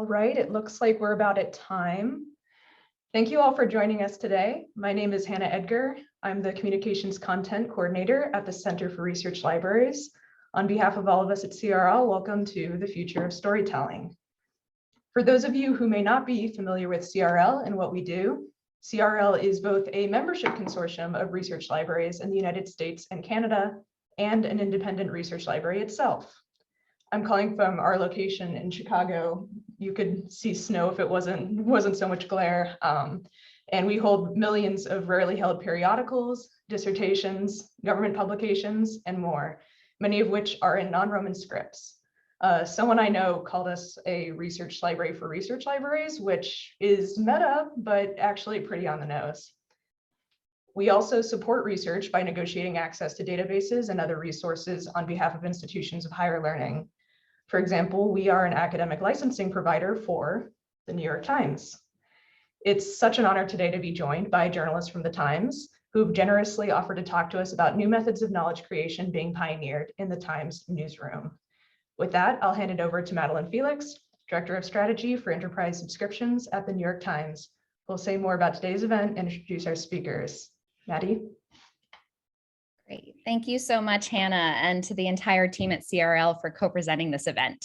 All right, it looks like we're about at time. Thank you all for joining us today. My name is Hannah Edgar. I'm the Communications Content Coordinator at the Center for Research Libraries. On behalf of all of us at CRL, welcome to the Future of Storytelling. For those of you who may not be familiar with CRL and what we do, CRL is both a membership consortium of research libraries in the United States and Canada, and an independent research library itself. I'm calling from our location in Chicago. You could see snow if it wasn't so much glare. And we hold millions of rarely held periodicals, dissertations, government publications, and more, many of which are in non-Roman scripts. Someone I know called us a research library for research libraries, which is meta, but actually pretty on the nose. We also support research by negotiating access to databases and other resources on behalf of institutions of higher learning. For example, we are an academic licensing provider for the New York Times. It's such an honor today to be joined by journalists from the Times who've generously offered to talk to us about new methods of knowledge creation being pioneered in the Times newsroom. With that, I'll hand it over to Madeline Felix, Director of Strategy for Enterprise Subscriptions at the New York Times, who will say more about today's event and introduce our speakers. Maddie? Great. Thank you so much, Hannah, and to the entire team at CRL for co-presenting this event.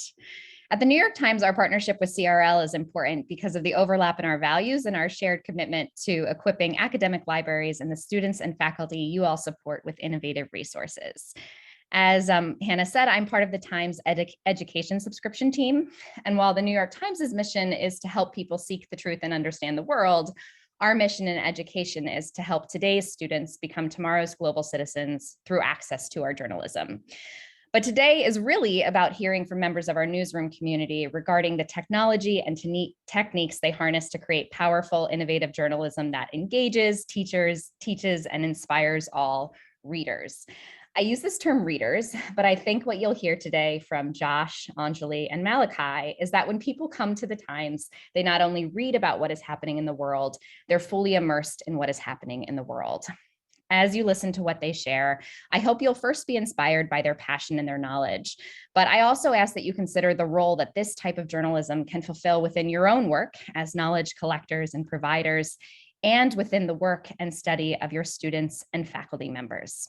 At the New York Times, our partnership with CRL is important because of the overlap in our values and our shared commitment to equipping academic libraries and the students and faculty you all support with innovative resources. As Hannah said, I'm part of the Times education subscription team. And while the New York Times' mission is to help people seek the truth and understand the world, our mission in education is to help today's students become tomorrow's global citizens through access to our journalism. But today is really about hearing from members of our newsroom community regarding the technology and techniques they harness to create powerful, innovative journalism that engages, teaches, and inspires all readers. I use this term readers, but I think what you'll hear today from Josh, Anjali, and Malachy is that when people come to the Times, they not only read about what is happening in the world, they're fully immersed in what is happening in the world. As you listen to what they share, I hope you'll first be inspired by their passion and their knowledge. But I also ask that you consider the role that this type of journalism can fulfill within your own work as knowledge collectors and providers, and within the work and study of your students and faculty members.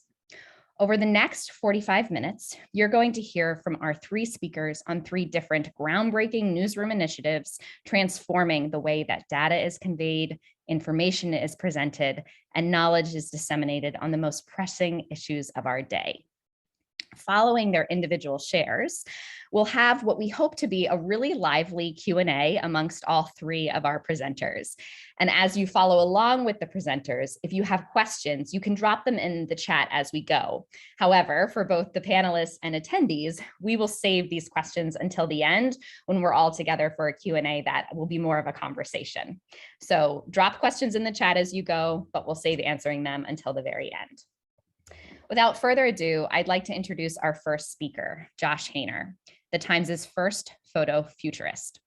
Over the next 45 minutes, you're going to hear from our three speakers on three different groundbreaking newsroom initiatives transforming the way that data is conveyed, information is presented, and knowledge is disseminated on the most pressing issues of our day. Following their individual shares, we'll have what we hope to be a really lively Q&A amongst all three of our presenters. And as you follow along with the presenters, if you have questions, you can drop them in the chat as we go. However, for both the panelists and attendees, we will save these questions until the end when we're all together for a Q&A that will be more of a conversation. So drop questions in the chat as you go, but we'll save answering them until the very end. Without further ado, I'd like to introduce our first speaker, Josh Hainer, the Times' first photo futurist.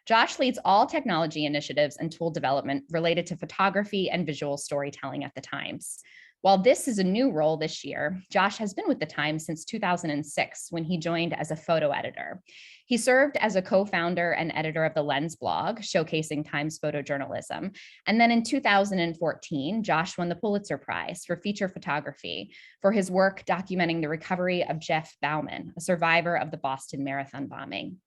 Josh leads all technology initiatives and tool development related to photography and visual storytelling at the Times. While this is a new role this year, Josh has been with the Times since 2006 when he joined as a photo editor. He served as a co-founder and editor of the Lens blog, showcasing Times photojournalism. And then in 2014, Josh won the Pulitzer Prize for feature photography for his work documenting the recovery of Jeff Bauman, a survivor of the Boston Marathon bombing.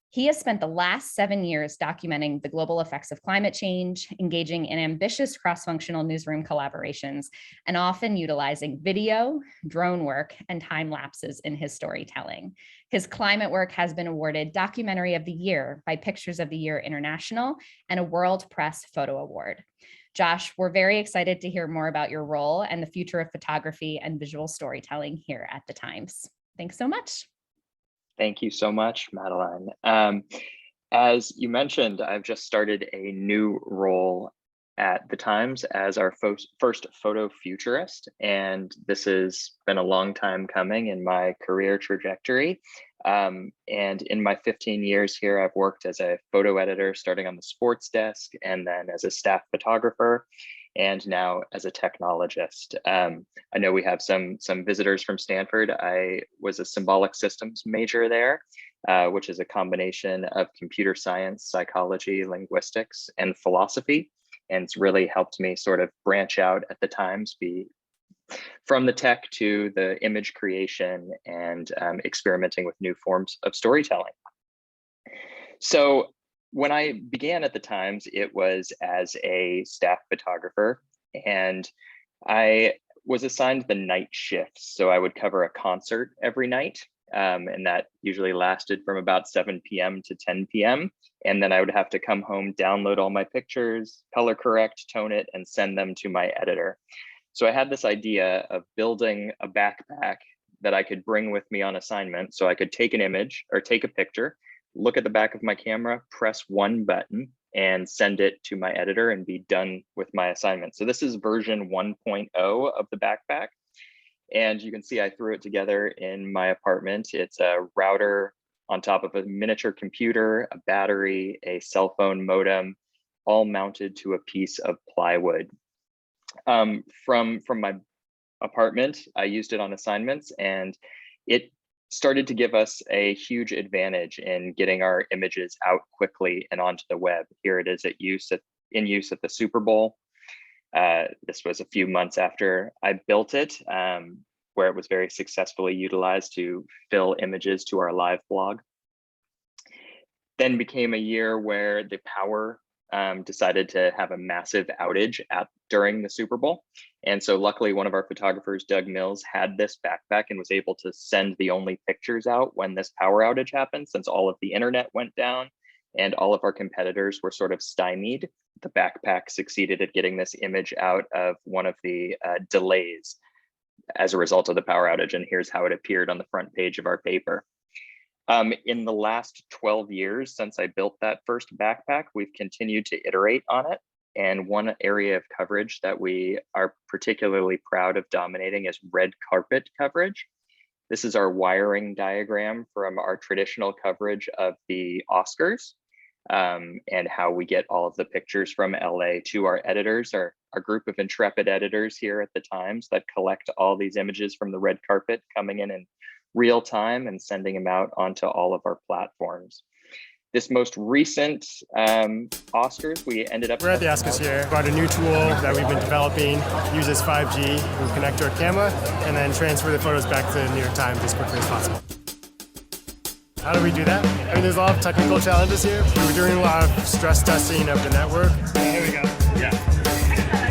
He has spent the last 7 years documenting the global effects of climate change, engaging in ambitious cross-functional newsroom collaborations, and often utilizing video, drone work, and time lapses in his storytelling. His climate work has been awarded Documentary of the Year by Pictures of the Year International and a World Press Photo Award. Josh, we're very excited to hear more about your role and the future of photography and visual storytelling here at the Times. Thanks so much. Thank you so much, Madeline. As you mentioned, I've just started a new role at the Times as our first photo futurist, and this has been a long time coming in my career trajectory. And in my 15 years here, I've worked as a photo editor, starting on the sports desk, and then as a staff photographer, and now as a technologist. I know we have some visitors from Stanford. I was a symbolic systems major there, which is a combination of computer science, psychology, linguistics, and philosophy. And it's really helped me sort of branch out at the Times, be from the tech to the image creation and experimenting with new forms of storytelling. So when I began at the Times, it was as a staff photographer, and I was assigned the night shifts. So I would cover a concert every night, and that usually lasted from about 7 p.m. to 10 p.m. And then I would have to come home, download all my pictures, color correct, tone it, and send them to my editor. So I had this idea of building a backpack that I could bring with me on assignment. So I could take an image or take a picture, look at the back of my camera, press one button, and send it to my editor and be done with my assignment. So this is version 1.0 of the backpack. And you can see I threw it together in my apartment. It's a router on top of a miniature computer, a battery, a cell phone modem, all mounted to a piece of plywood. From my apartment, I used it on assignments, and it started to give us a huge advantage in getting our images out quickly and onto the web. Here it is in use at the Super Bowl. This was a few months after I built it, where it was very successfully utilized to fill images to our live blog. Then became a year where the power decided to have a massive outage during the Super Bowl. And so luckily one of our photographers, Doug Mills, had this backpack and was able to send the only pictures out when this power outage happened, since all of the internet went down and all of our competitors were sort of stymied. The backpack succeeded at getting this image out of one of the delays as a result of the power outage. And here's how it appeared on the front page of our paper. In the last 12 years since I built that first backpack, we've continued to iterate on it. And one area of coverage that we are particularly proud of dominating is red carpet coverage. This is our wiring diagram from our traditional coverage of the Oscars, and how we get all of the pictures from LA to our editors, our group of intrepid editors here at the Times that collect all these images from the red carpet coming in real time and sending them out onto all of our platforms. This most recent Oscars, we ended up— We're at the Oscars here. Brought a new tool that we've been developing, uses 5G. We connect to our camera and then transfer the photos back to the New York Times as quickly as possible. How do we do that? I mean, there's a lot of technical challenges here. We're doing a lot of stress testing of the network. Here we go. Yeah.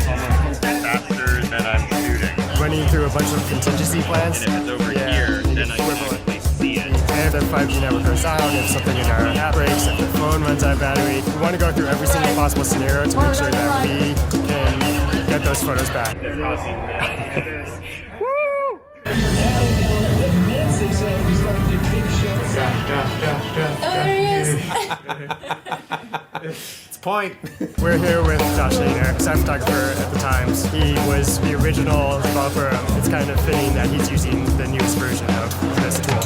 Almost faster than I'm shooting. Running through a bunch of contingency plans. And if it's over here, then I can actually see it. If the 5G network goes down, if something in our app breaks, if the phone runs out of battery, we want to go through every single possible scenario to make sure that we can get those photos back. It's point. We're here with Josh Nader, staff photographer at the Times. He was the original developer. It's kind of fitting that he's using the newest version of this tool.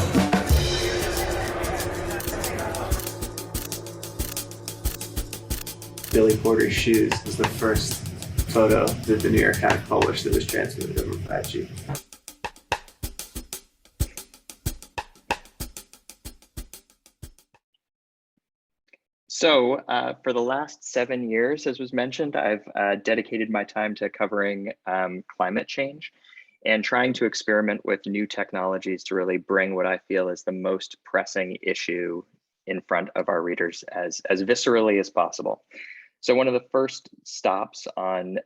Billy Porter's shoes was the first photo that the New York Times published that was transmitted over 5G. So for the last 7 years, as was mentioned, I've dedicated my time to covering climate change and trying to experiment with new technologies to really bring what I feel is the most pressing issue in front of our readers as viscerally as possible. So one of the first stops on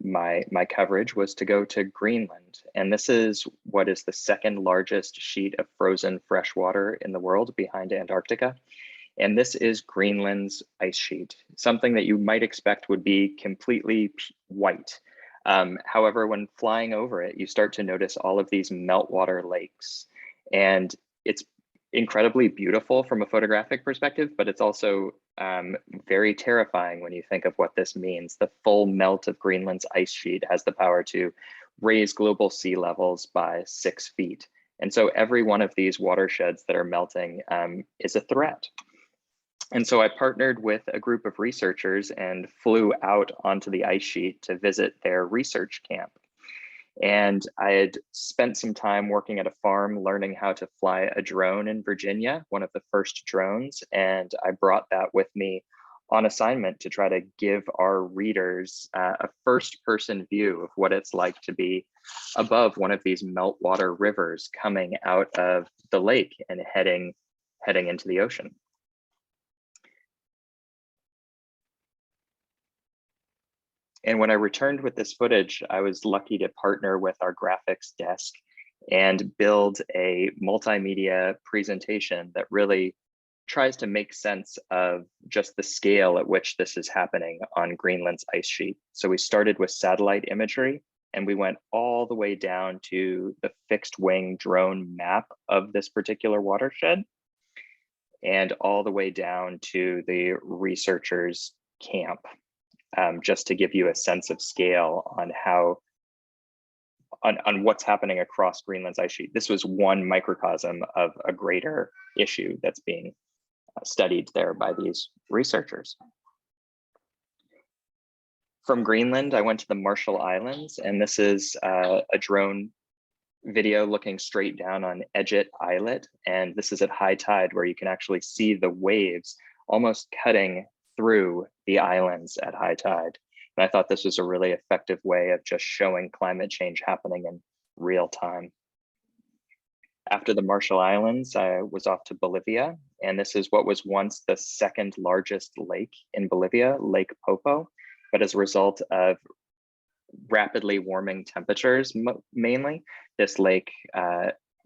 my coverage was to go to Greenland. And this is what is the second largest sheet of frozen freshwater in the world behind Antarctica. And this is Greenland's ice sheet, something that you might expect would be completely white. However, when flying over it, you start to notice all of these meltwater lakes. And it's incredibly beautiful from a photographic perspective, but it's also very terrifying when you think of what this means. The full melt of Greenland's ice sheet has the power to raise global sea levels by 6 feet. And so every one of these watersheds that are melting is a threat. And so I partnered with a group of researchers and flew out onto the ice sheet to visit their research camp. And I had spent some time working at a farm learning how to fly a drone in Virginia, one of the first drones. And I brought that with me on assignment to try to give our readers a first-person view of what it's like to be above one of these meltwater rivers coming out of the lake and heading into the ocean. And when I returned with this footage, I was lucky to partner with our graphics desk and build a multimedia presentation that really tries to make sense of just the scale at which this is happening on Greenland's ice sheet. So we started with satellite imagery, and we went all the way down to the fixed wing drone map of this particular watershed, and all the way down to the researchers' camp, just to give you a sense of scale on how, on what's happening across Greenland's ice sheet. This was one microcosm of a greater issue that's being studied there by these researchers. From Greenland, I went to the Marshall Islands, and this is a drone video looking straight down on Edget Islet. And this is at high tide, where you can actually see the waves almost cutting through the islands at high tide. And I thought this was a really effective way of just showing climate change happening in real time. After the Marshall Islands, I was off to Bolivia, and this is what was once the second largest lake in Bolivia, Lake Popo. But as a result of rapidly warming temperatures, mainly, this lake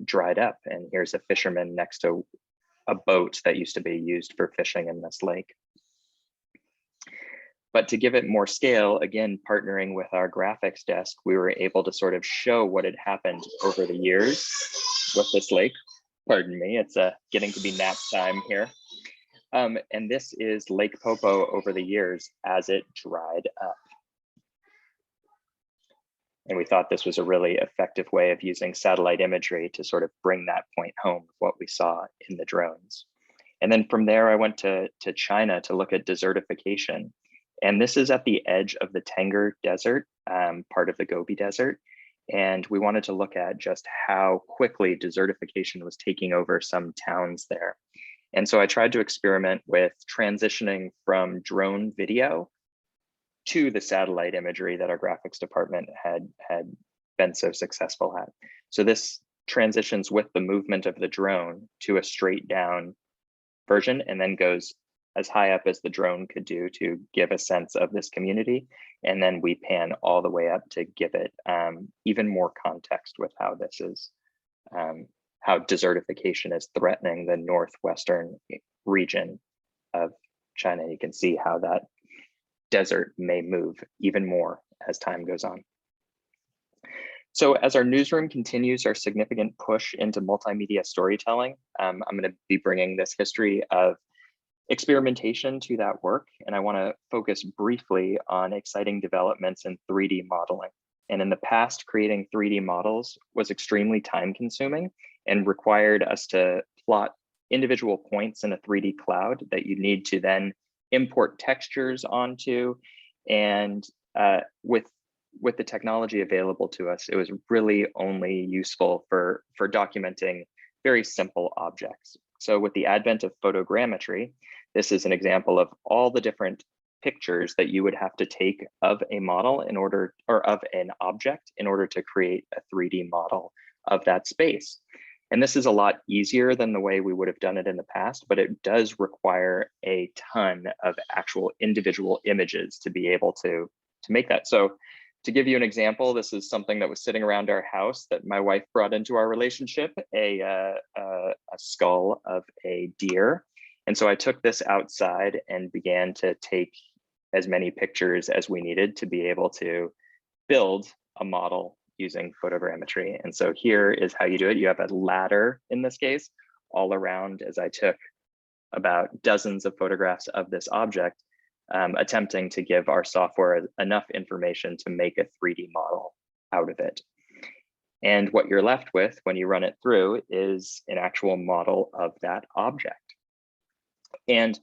dried up. And here's a fisherman next to a boat that used to be used for fishing in this lake. But to give it more scale, again, partnering with our graphics desk, we were able to sort of show what had happened over the years with this lake. Pardon me, it's getting to be nap time here. And this is Lake Popo over the years as it dried up. And we thought this was a really effective way of using satellite imagery to sort of bring that point home of what we saw in the drones. And then from there, I went to China to look at desertification. And this is at the edge of the Tengger Desert, part of the Gobi Desert. And we wanted to look at just how quickly desertification was taking over some towns there. And so I tried to experiment with transitioning from drone video to the satellite imagery that our graphics department had been so successful at. So this transitions with the movement of the drone to a straight down version, and then goes as high up as the drone could do to give a sense of this community. And then we pan all the way up to give it even more context with how this is, how desertification is threatening the northwestern region of China. You can see how that desert may move even more as time goes on. So as our newsroom continues our significant push into multimedia storytelling, I'm going to be bringing this history of experimentation to that work. And I want to focus briefly on exciting developments in 3D modeling. And in the past, creating 3D models was extremely time consuming and required us to plot individual points in a 3D cloud that you need to then import textures onto. And with the technology available to us, it was really only useful for documenting very simple objects. So with the advent of photogrammetry, this is an example of all the different pictures that you would have to take of a model in order, or of an object in order to create a 3D model of that space. And this is a lot easier than the way we would have done it in the past, but it does require a ton of actual individual images to be able to make that. So to give you an example, this is something that was sitting around our house that my wife brought into our relationship, a skull of a deer. And so I took this outside and began to take as many pictures as we needed to be able to build a model using photogrammetry. And so here is how you do it. You have a ladder in this case all around, as I took about dozens of photographs of this object, attempting to give our software enough information to make a 3D model out of it. And what you're left with when you run it through is an actual model of that object. And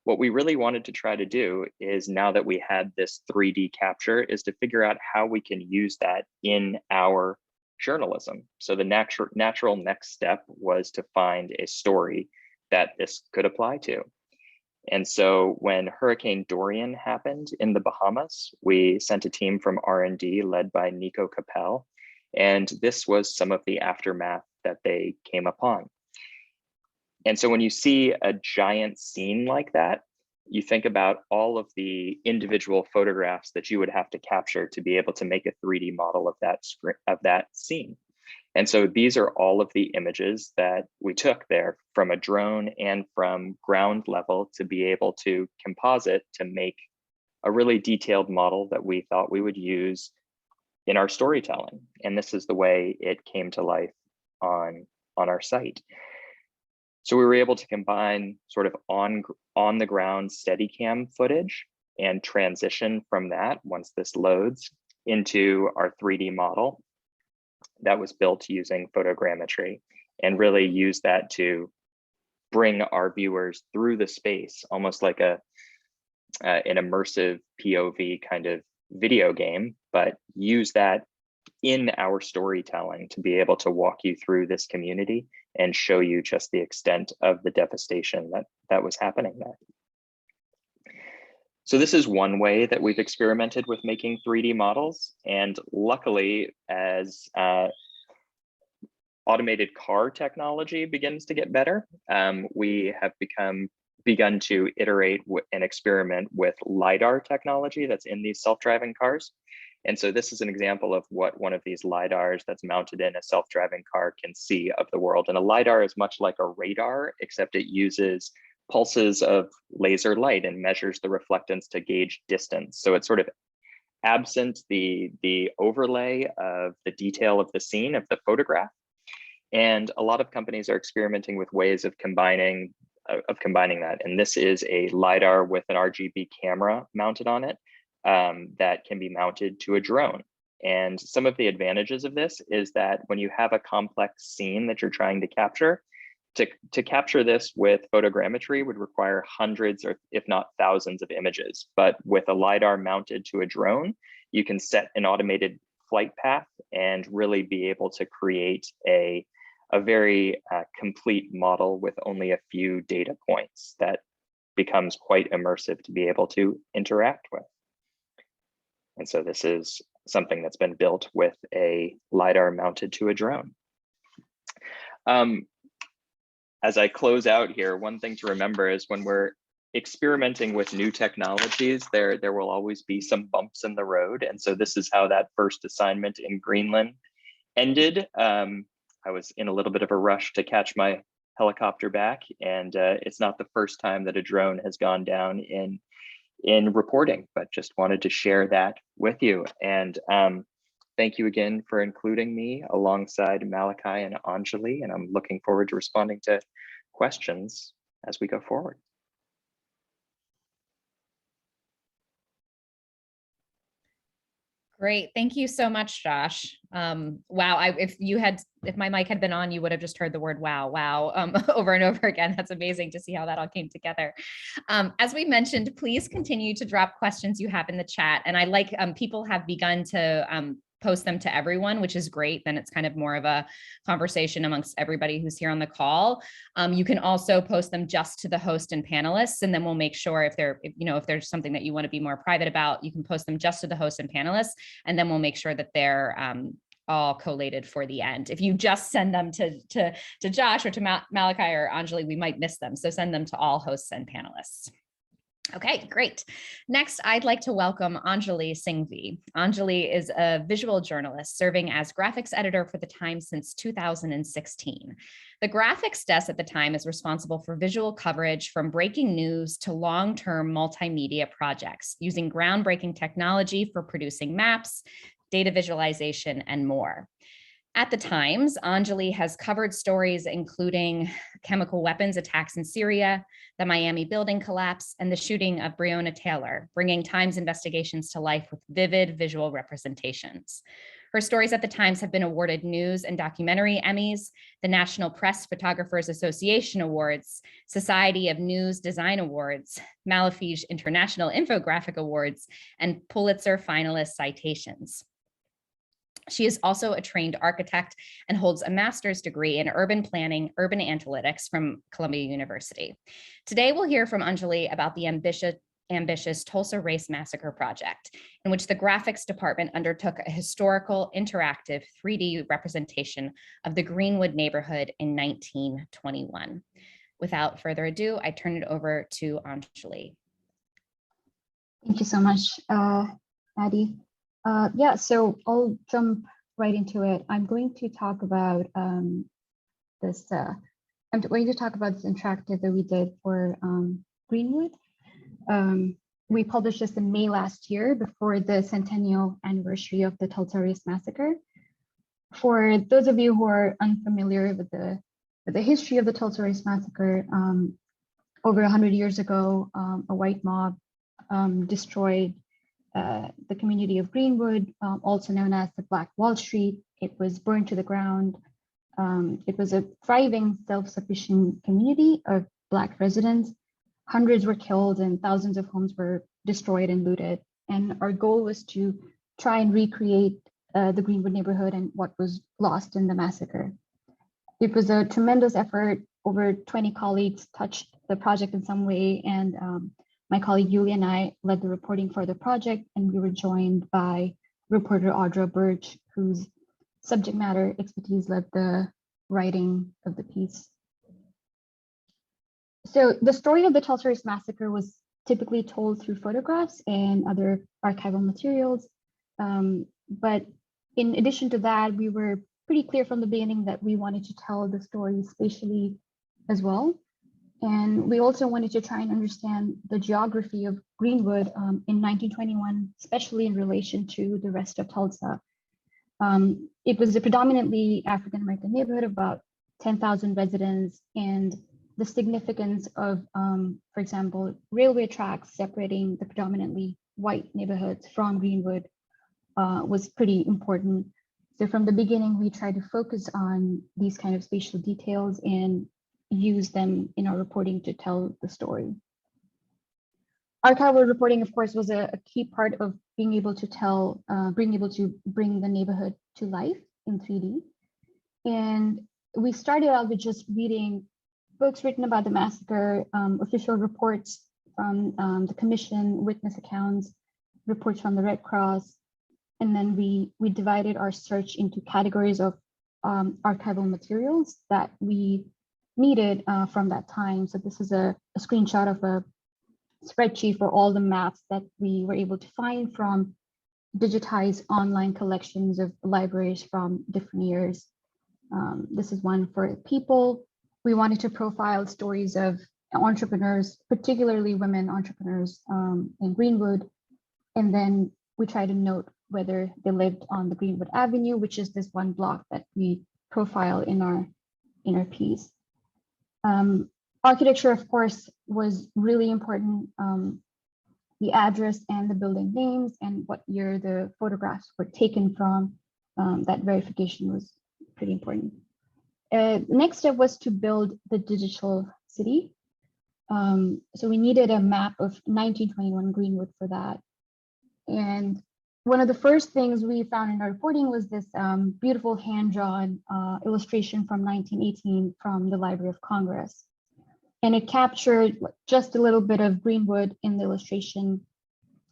what we really wanted to try to do is, now that we had this 3D capture, is to figure out how we can use that in our journalism. So the natural next step was to find a story that this could apply to. And so when Hurricane Dorian happened in the Bahamas, we sent a team from R&D led by Nico Capel, and this was some of the aftermath that they came upon. And so when you see a giant scene like that, you think about all of the individual photographs that you would have to capture to be able to make a 3D model of that scene. And so these are all of the images that we took there from a drone and from ground level to be able to composite to make a really detailed model that we thought we would use in our storytelling. And this is the way it came to life on our site. So we were able to combine sort of on the ground Steadicam footage and transition from that, once this loads, into our 3D model that was built using photogrammetry, and really use that to bring our viewers through the space, almost like an immersive POV kind of video game, but use that in our storytelling to be able to walk you through this community and show you just the extent of the devastation that was happening there. So this is one way that we've experimented with making 3D models. And luckily, as automated car technology begins to get better, we have begun to iterate and experiment with LiDAR technology that's in these self-driving cars. And so this is an example of what one of these LiDARs that's mounted in a self-driving car can see of the world. And a LiDAR is much like a radar, except it uses pulses of laser light and measures the reflectance to gauge distance. So it's sort of absent the overlay of the detail of the scene, of the photograph. And a lot of companies are experimenting with ways of combining that. And this is a LiDAR with an RGB camera mounted on it that can be mounted to a drone. And some of the advantages of this is that when you have a complex scene that you're trying to capture, to capture this with photogrammetry would require hundreds or if not thousands of images. But with a LiDAR mounted to a drone, you can set an automated flight path and really be able to create a very complete model with only a few data points that becomes quite immersive to be able to interact with. And so this is something that's been built with a LiDAR mounted to a drone. As I close out here, one thing to remember is when we're experimenting with new technologies, there will always be some bumps in the road. And so this is how that first assignment in Greenland ended. I was in a little bit of a rush to catch my helicopter back, and it's not the first time that a drone has gone down in reporting, but just wanted to share that with you. And thank you again for including me alongside Malachy and Anjali, and I'm looking forward to responding to questions as we go forward. Great, thank you so much, Josh. Wow, if my mic had been on, you would have just heard the word wow over and over again. That's amazing to see how that all came together. As we mentioned, please continue to drop questions you have in the chat. And I like people have begun to post them to everyone, which is great. Then it's kind of more of a conversation amongst everybody who's here on the call. You can also post them just to the host and panelists, and then we'll make sure if there's something that you want to be more private about, you can post them just to the host and panelists, and then we'll make sure that they're all collated for the end. If you just send them to Josh or to Malachy or Anjali, we might miss them. So send them to all hosts and panelists. Okay, great. Next, I'd like to welcome Anjali Singhvi. Anjali is a visual journalist serving as graphics editor for The Times since 2016. The graphics desk at The Times is responsible for visual coverage from breaking news to long-term multimedia projects, using groundbreaking technology for producing maps, data visualization, and more. At The Times, Anjali has covered stories including chemical weapons attacks in Syria, the Miami building collapse, and the shooting of Breonna Taylor, bringing Times investigations to life with vivid visual representations. Her stories at the Times have been awarded News and Documentary Emmys, the National Press Photographers Association Awards, Society of News Design Awards, Malafige International Infographic Awards, and Pulitzer finalist citations. She is also a trained architect and holds a master's degree in urban planning, urban analytics from Columbia University. Today, we'll hear from Anjali about the ambitious Tulsa Race Massacre project, in which the graphics department undertook a historical, interactive 3D representation of the Greenwood neighborhood in 1921. Without further ado, I turn it over to Anjali. Thank you so much, Maddie. Yeah, so I'll jump right into it. I'm going to talk about this interactive that we did for Greenwood. We published this in May last year before the centennial anniversary of the Tulsa Race Massacre. For those of you who are unfamiliar with the history of the Tulsa Race Massacre, over 100 years ago, a white mob destroyed the community of Greenwood, also known as the Black Wall Street. It was burned to the ground. It was a thriving, self-sufficient community of Black residents. Hundreds were killed and thousands of homes were destroyed and looted. And our goal was to try and recreate the Greenwood neighborhood and what was lost in the massacre. It was a tremendous effort. Over 20 colleagues touched the project in some way, and my colleague Yulia and I led the reporting for the project, and we were joined by reporter Audra Birch, whose subject matter expertise led the writing of the piece. So the story of the Tulsa Race Massacre was typically told through photographs and other archival materials. But in addition to that, we were pretty clear from the beginning that we wanted to tell the story spatially as well. And we also wanted to try and understand the geography of Greenwood in 1921, especially in relation to the rest of Tulsa. It was a predominantly African-American neighborhood, about 10,000 residents, and the significance of, for example, railway tracks separating the predominantly white neighborhoods from Greenwood was pretty important. So from the beginning, we tried to focus on these kind of spatial details and use them in our reporting to tell the story. Archival reporting, of course, was a key part of being able to tell, bring the neighborhood to life in 3D. And we started out with just reading books written about the massacre, official reports from the commission, witness accounts, reports from the Red Cross. And then we divided our search into categories of archival materials that we needed from that time. So this is a screenshot of a spreadsheet for all the maps that we were able to find from digitized online collections of libraries from different years. This is one for people. We wanted to profile stories of entrepreneurs, particularly women entrepreneurs in Greenwood. And then we try to note whether they lived on the Greenwood Avenue, which is this one block that we profile in our piece. Architecture, of course, was really important. The address and the building names and what year the photographs were taken from, that verification was pretty important. Next step was to build the digital city. So we needed a map of 1921 Greenwood for that. And one of the first things we found in our reporting was this beautiful hand-drawn illustration from 1918 from the Library of Congress. And it captured just a little bit of Greenwood in the illustration.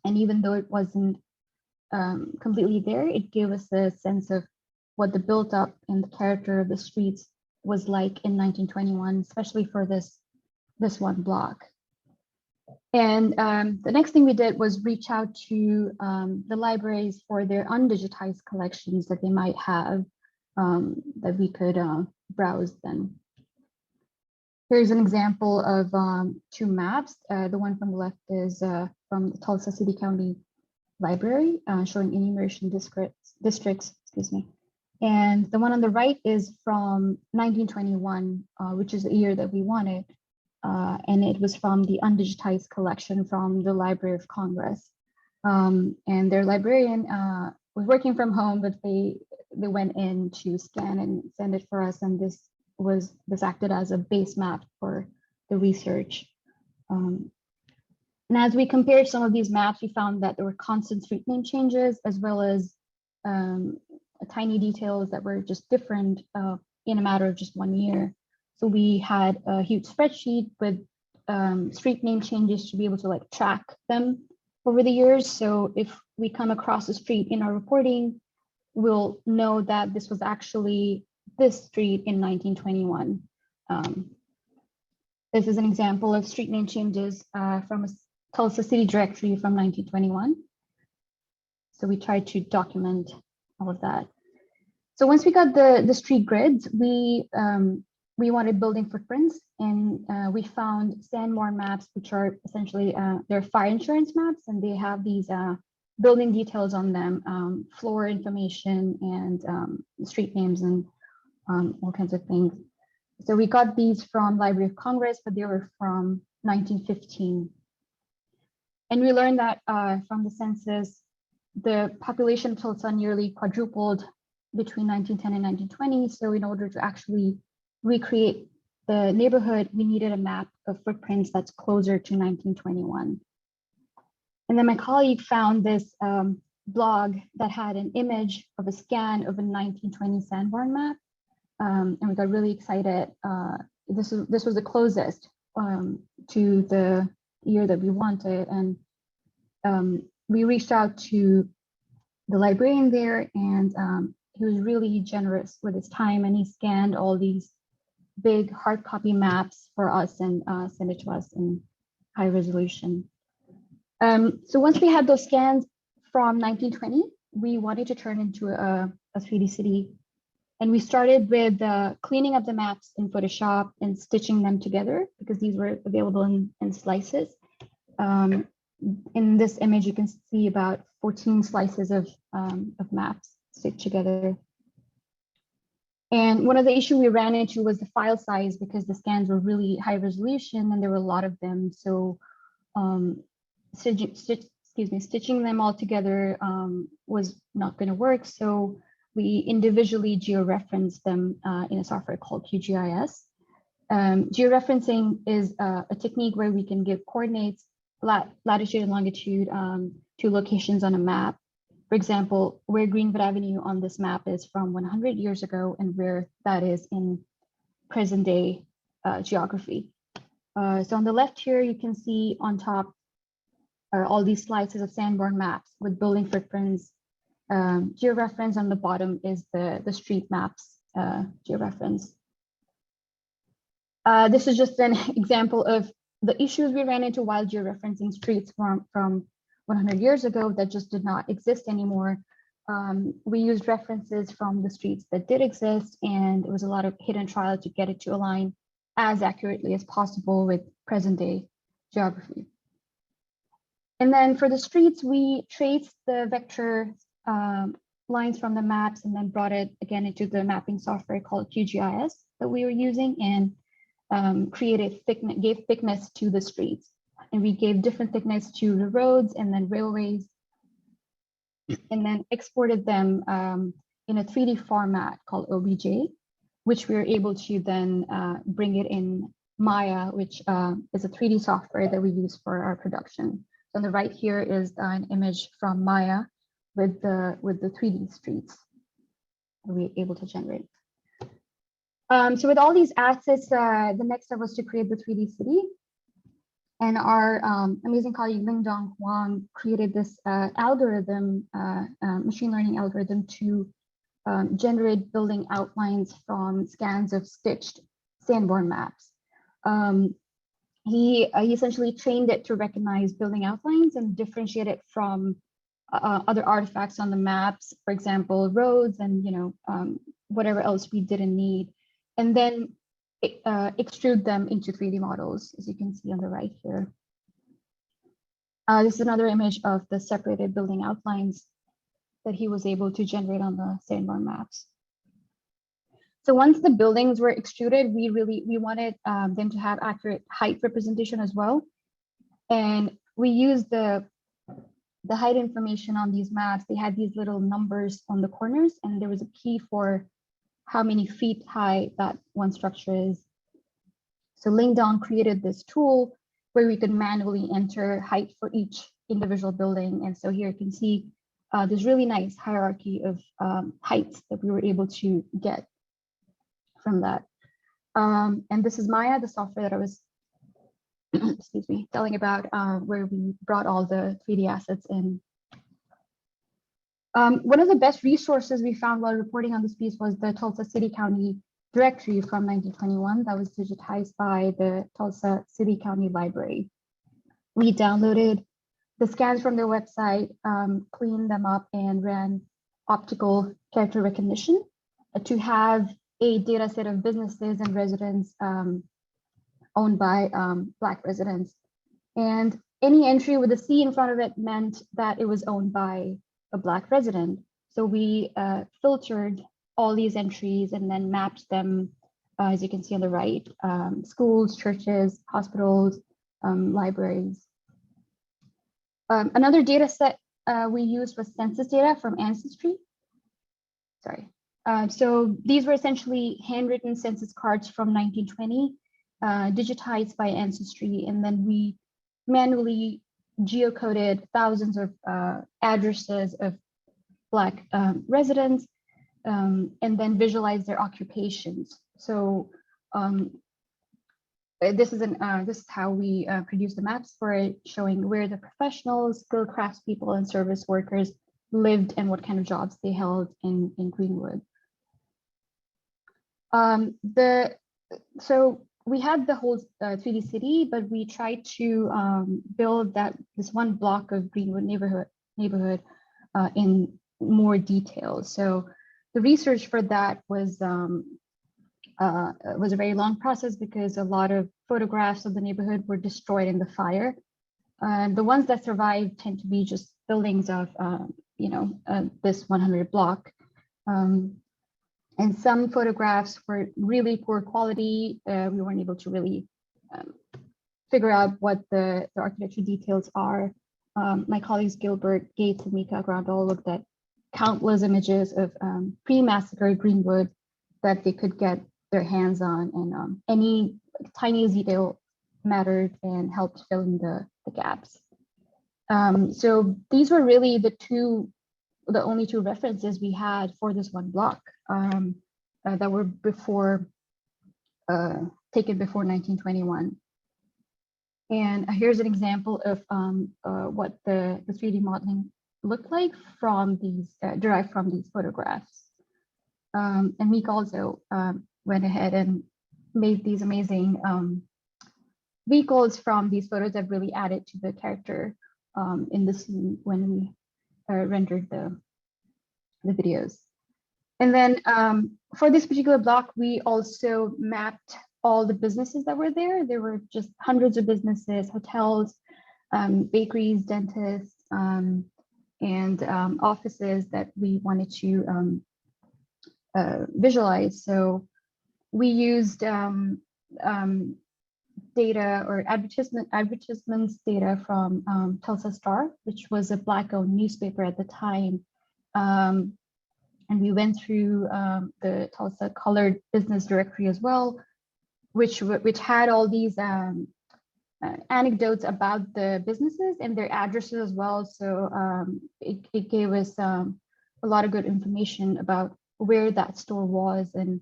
And even though it wasn't completely there, it gave us a sense of what the built up and the character of the streets was like in 1921, especially for this one block. And the next thing we did was reach out to the libraries for their undigitized collections that they might have that we could browse then. Here's an example of two maps. The one from the left is from the Tulsa City County Library, showing enumeration districts, excuse me. And the one on the right is from 1921, which is the year that we wanted. And it was from the undigitized collection from the Library of Congress. And their librarian, was working from home, but they went in to scan and send it for us, and this acted as a base map for the research. And as we compared some of these maps, we found that there were constant street name changes, as well as tiny details that were just different in a matter of just 1 year. So we had a huge spreadsheet with street name changes to be able to like track them over the years. So if we come across a street in our reporting, we'll know that this was actually this street in 1921. This is an example of street name changes from a Tulsa city directory from 1921. So we tried to document all of that. So once we got the street grids, we wanted building footprints, and we found Sanborn maps, which are essentially they're fire insurance maps, and they have these building details on them, floor information, and street names, and all kinds of things. So we got these from Library of Congress, but they were from 1915. And we learned that from the census, the population of Tulsa nearly quadrupled between 1910 and 1920. So in order to actually recreate the neighborhood, we needed a map of footprints that's closer to 1921. And then my colleague found this blog that had an image of a scan of a 1920 Sanborn map. And we got really excited. This was the closest to the year that we wanted. And we reached out to the librarian there, and he was really generous with his time, and he scanned all these big hard copy maps for us and sent it to us in high resolution. So once we had those scans from 1920, we wanted to turn into a 3D city. And we started with cleaning up the maps in Photoshop and stitching them together, because these were available in slices. In this image, you can see about 14 slices of maps stitched together. And one of the issues we ran into was the file size, because the scans were really high resolution and there were a lot of them. So stitching them all together was not going to work. So we individually georeferenced them in a software called QGIS. Georeferencing is a technique where we can give coordinates, latitude and longitude, to locations on a map. For example, where Greenwood Avenue on this map is from 100 years ago and where that is in present day geography. So on the left here, you can see on top are all these slices of Sanborn maps with building footprints. Georeference on the bottom is the street maps georeference. This is just an example of the issues we ran into while georeferencing streets from 100 years ago that just did not exist anymore. We used references from the streets that did exist, and it was a lot of hit and trial to get it to align as accurately as possible with present day geography. And then for the streets, we traced the vector lines from the maps and then brought it again into the mapping software called QGIS that we were using, and gave thickness to the streets. And we gave different thickness to the roads and then railways, and then exported them in a 3D format called OBJ, which we were able to then bring it in Maya, which is a 3D software that we use for our production. So on the right here is an image from Maya with the 3D streets that we were able to generate. So with all these assets, the next step was to create the 3D city. And our amazing colleague Lingdong Huang created this algorithm, machine learning algorithm to generate building outlines from scans of stitched Sanborn maps. He essentially trained it to recognize building outlines and differentiate it from other artifacts on the maps, for example, roads and whatever else we didn't need, and then extrude them into 3D models, as you can see on the right here. This is another image of the separated building outlines that he was able to generate on the Sanborn maps. So once the buildings were extruded, we wanted them to have accurate height representation as well. And we used the the height information on these maps, they had these little numbers on the corners, and there was a key for how many feet high that one structure is. So Langdon created this tool where we could manually enter height for each individual building. And so here you can see this really nice hierarchy of heights that we were able to get from that. And this is Maya, the software that I was, excuse me, telling about, where we brought all the 3D assets in. One of the best resources we found while reporting on this piece was the Tulsa City County directory from 1921 that was digitized by the Tulsa City County Library. We downloaded the scans from their website, cleaned them up, and ran optical character recognition to have a data set of businesses and residents owned by Black residents. And any entry with a C in front of it meant that it was owned by a Black resident. So we filtered all these entries and then mapped them, as you can see on the right, schools, churches, hospitals, libraries. Another data set we used was census data from Ancestry. Sorry. So these were essentially handwritten census cards from 1920, digitized by Ancestry, and then we manually geocoded thousands of addresses of Black residents, and then visualized their occupations. So this is how we produce the maps for it, showing where the professionals, skilled craftspeople, and service workers lived and what kind of jobs they held in Greenwood. So we had the whole 3D city, but we tried to build this one block of Greenwood neighborhood in more detail. So the research for that was a very long process because a lot of photographs of the neighborhood were destroyed in the fire. The ones that survived tend to be just buildings of, this 100 block. And some photographs were really poor quality. We weren't able to really figure out what the architecture details are. My colleagues Gilbert, Gates, and Mika Grandal looked at countless images of pre-massacre Greenwood that they could get their hands on, and any tiny detail mattered and helped fill in the gaps. So these were really the only two references we had for this one block that were taken before 1921. And here's an example of what the 3D modeling looked like from these, derived from these photographs. And Meek also went ahead and made these amazing vehicles from these photos that really added to the character in the scene when we rendered the videos. And then for this particular block, we also mapped all the businesses that were there. There were just hundreds of businesses, hotels, bakeries, dentists, and offices that we wanted to visualize. So we used data or advertisements data from Tulsa Star, which was a Black-owned newspaper at the time. And we went through the Tulsa Colored Business Directory as well, which had all these anecdotes about the businesses and their addresses as well. So it gave us a lot of good information about where that store was, and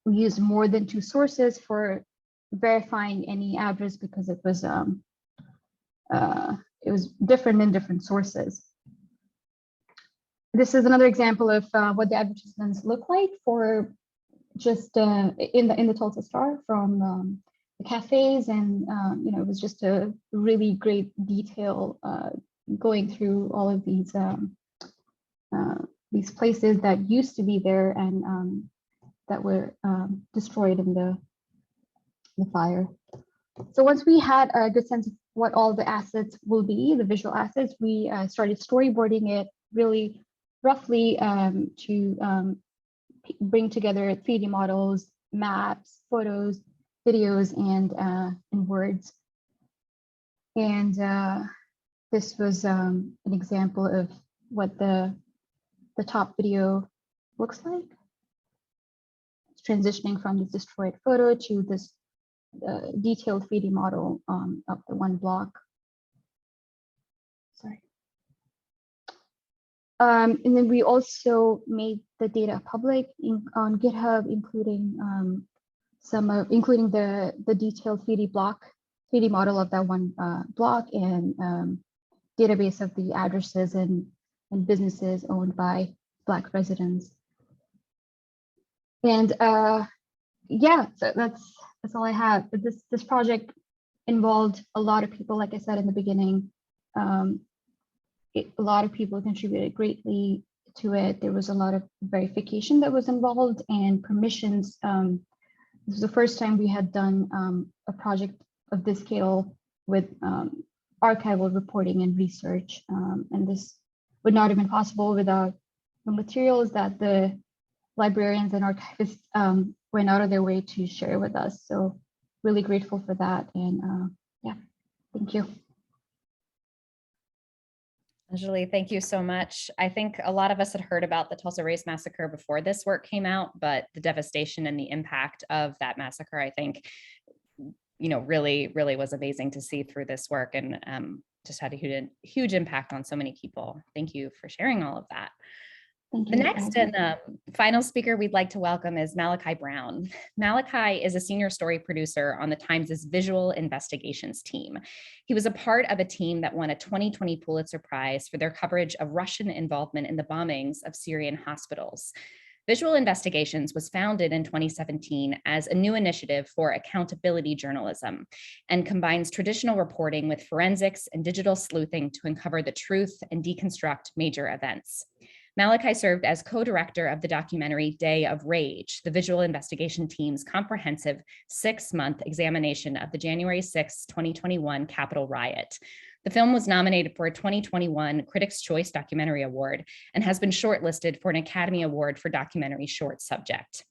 we used more than 2 sources for verifying any address because it was different in different sources. This is another example of what the advertisements look like for just in the Tulsa Star from the cafes, and it was just a really great detail going through all of these places that used to be there and that were destroyed in the fire. So once we had a good sense of what all the assets will be, the visual assets, we started storyboarding it really roughly to bring together 3D models, maps, photos, videos, and words. And this was an example of what the top video looks like. It's transitioning from this destroyed photo to this detailed 3D model of the one block. Sorry. And then we also made the data public on GitHub, including including the detailed 3D model of that one block, and database of the addresses and businesses owned by Black residents. And yeah, so that's all I have. But this project involved a lot of people, like I said in the beginning. A lot of people contributed greatly to it. There was a lot of verification that was involved and permissions. This was the first time we had done a project of this scale with archival reporting and research. And this would not have been possible without the materials that the librarians and archivists went out of their way to share with us. So really grateful for that. And yeah, thank you. Anjali, thank you so much. I think a lot of us had heard about the Tulsa Race Massacre before this work came out, but the devastation and the impact of that massacre, I think, really was amazing to see through this work, and just had a huge impact on so many people. Thank you for sharing all of that. The next and final speaker we'd like to welcome is Malachy Browne. Malachy is a senior story producer on the Times' visual investigations team. He was a part of a team that won a 2020 Pulitzer Prize for their coverage of Russian involvement in the bombings of Syrian hospitals. Visual Investigations was founded in 2017 as a new initiative for accountability journalism and combines traditional reporting with forensics and digital sleuthing to uncover the truth and deconstruct major events. Malachy served as co-director of the documentary Day of Rage, the visual investigation team's comprehensive 6-month examination of the January 6, 2021 Capitol riot. The film was nominated for a 2021 Critics' Choice Documentary Award and has been shortlisted for an Academy Award for Documentary Short Subject.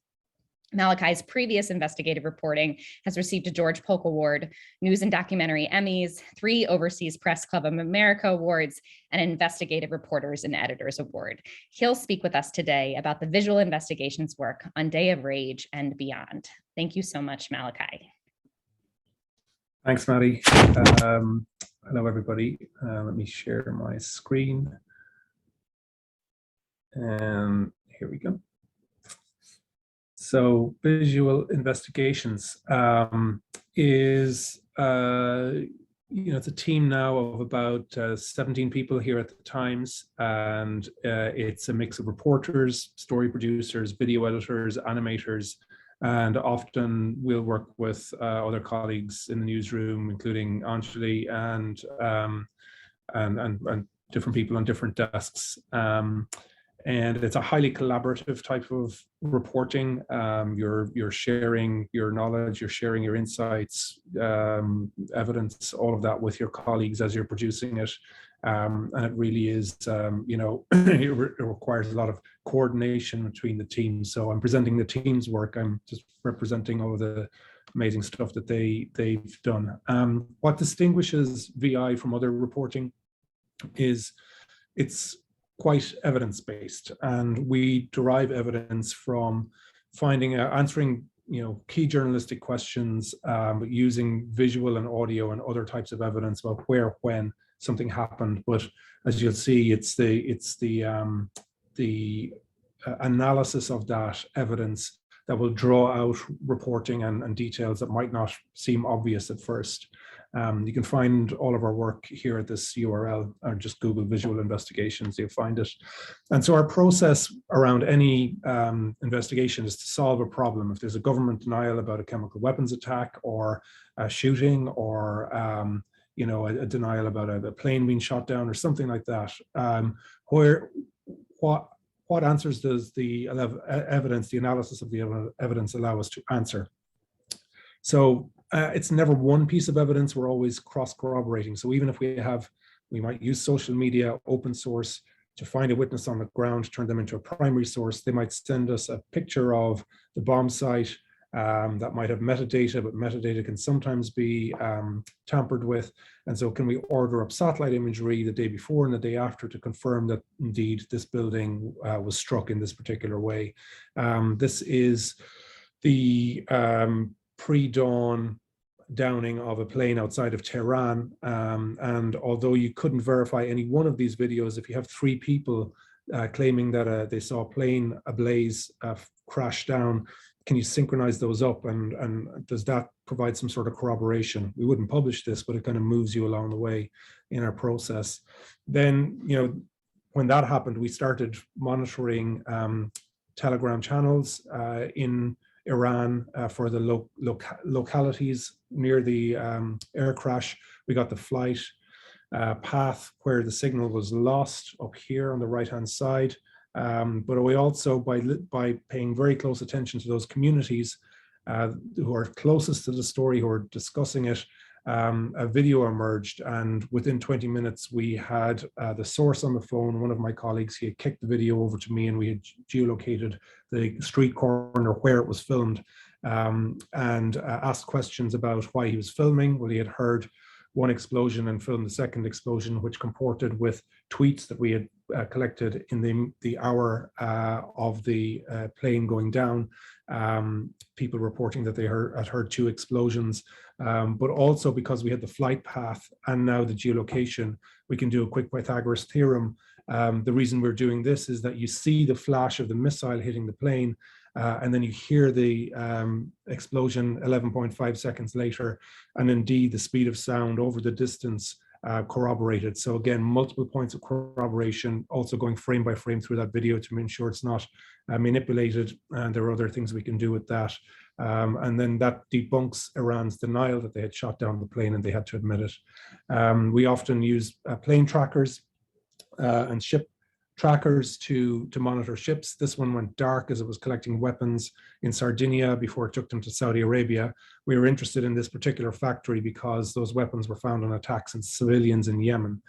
Malachy's previous investigative reporting has received a George Polk Award, News and Documentary Emmys, 3 Overseas Press Club of America Awards, and an Investigative Reporters and Editors Award. He'll speak with us today about the visual investigations work on Day of Rage and beyond. Thank you so much, Malachy. Thanks, Maddie. Hello, everybody. Let me share my screen. And here we go. So visual investigations is, it's a team now of about 17 people here at the Times, and it's a mix of reporters, story producers, video editors, animators, and often we'll work with other colleagues in the newsroom, including Anjali and different people on different desks. And it's a highly collaborative type of reporting. You're sharing your knowledge, you're sharing your insights, evidence, all of that with your colleagues as you're producing it. And it really is, it requires a lot of coordination between the teams. So I'm presenting the team's work. I'm just representing all of the amazing stuff that they've done. What distinguishes VI from other reporting is it's quite evidence-based, and we derive evidence from answering key journalistic questions, but using visual and audio and other types of evidence about where, when something happened. But as you'll see, it's the analysis of that evidence that will draw out reporting and details that might not seem obvious at first. You can find all of our work here at this URL, or just Google visual investigations, you'll find it. And so our process around any investigation is to solve a problem. If there's a government denial about a chemical weapons attack or a shooting, or a denial about a plane being shot down or something like that, what answers does the evidence, the analysis of the evidence allow us to answer? So it's never one piece of evidence, we're always cross-corroborating. So even if we might use social media, open source, to find a witness on the ground, turn them into a primary source. They might send us a picture of the bomb site, that might have metadata, but metadata can sometimes be tampered with. And so can we order up satellite imagery the day before and the day after to confirm that indeed this building was struck in this particular way? This is the pre-dawn downing of a plane outside of Tehran. And although you couldn't verify any one of these videos, if you have 3 people claiming that they saw a plane ablaze crash down, can you synchronize those up, and does that provide some sort of corroboration? We wouldn't publish this, but it kind of moves you along the way in our process. Then, you know, when that happened, we started monitoring Telegram channels in Iran for the localities near the air crash. We got the flight path where the signal was lost up here on the right-hand side. But we also, by paying very close attention to those communities who are closest to the story, who are discussing it, a video emerged, and within 20 minutes we had the source on the phone. One of my colleagues, he had kicked the video over to me, and we had geolocated the street corner where it was filmed, and asked questions about why he was filming. Well, he had heard one explosion and filmed the second explosion, which comported with tweets that we had collected in the hour of the plane going down. People reporting that they had heard 2 explosions, but also because we had the flight path and now the geolocation, we can do a quick Pythagoras theorem. The reason we're doing this is that you see the flash of the missile hitting the plane, and then you hear the explosion 11.5 seconds later, and indeed the speed of sound over the distance corroborated. So again, multiple points of corroboration, also going frame by frame through that video to ensure it's not manipulated, and there are other things we can do with that. And then that debunks Iran's denial that they had shot down the plane and they had to admit it. We often use plane trackers and ship trackers to monitor ships. This one went dark as it was collecting weapons in Sardinia before it took them to Saudi Arabia. We were interested in this particular factory because those weapons were found on attacks on civilians in Yemen.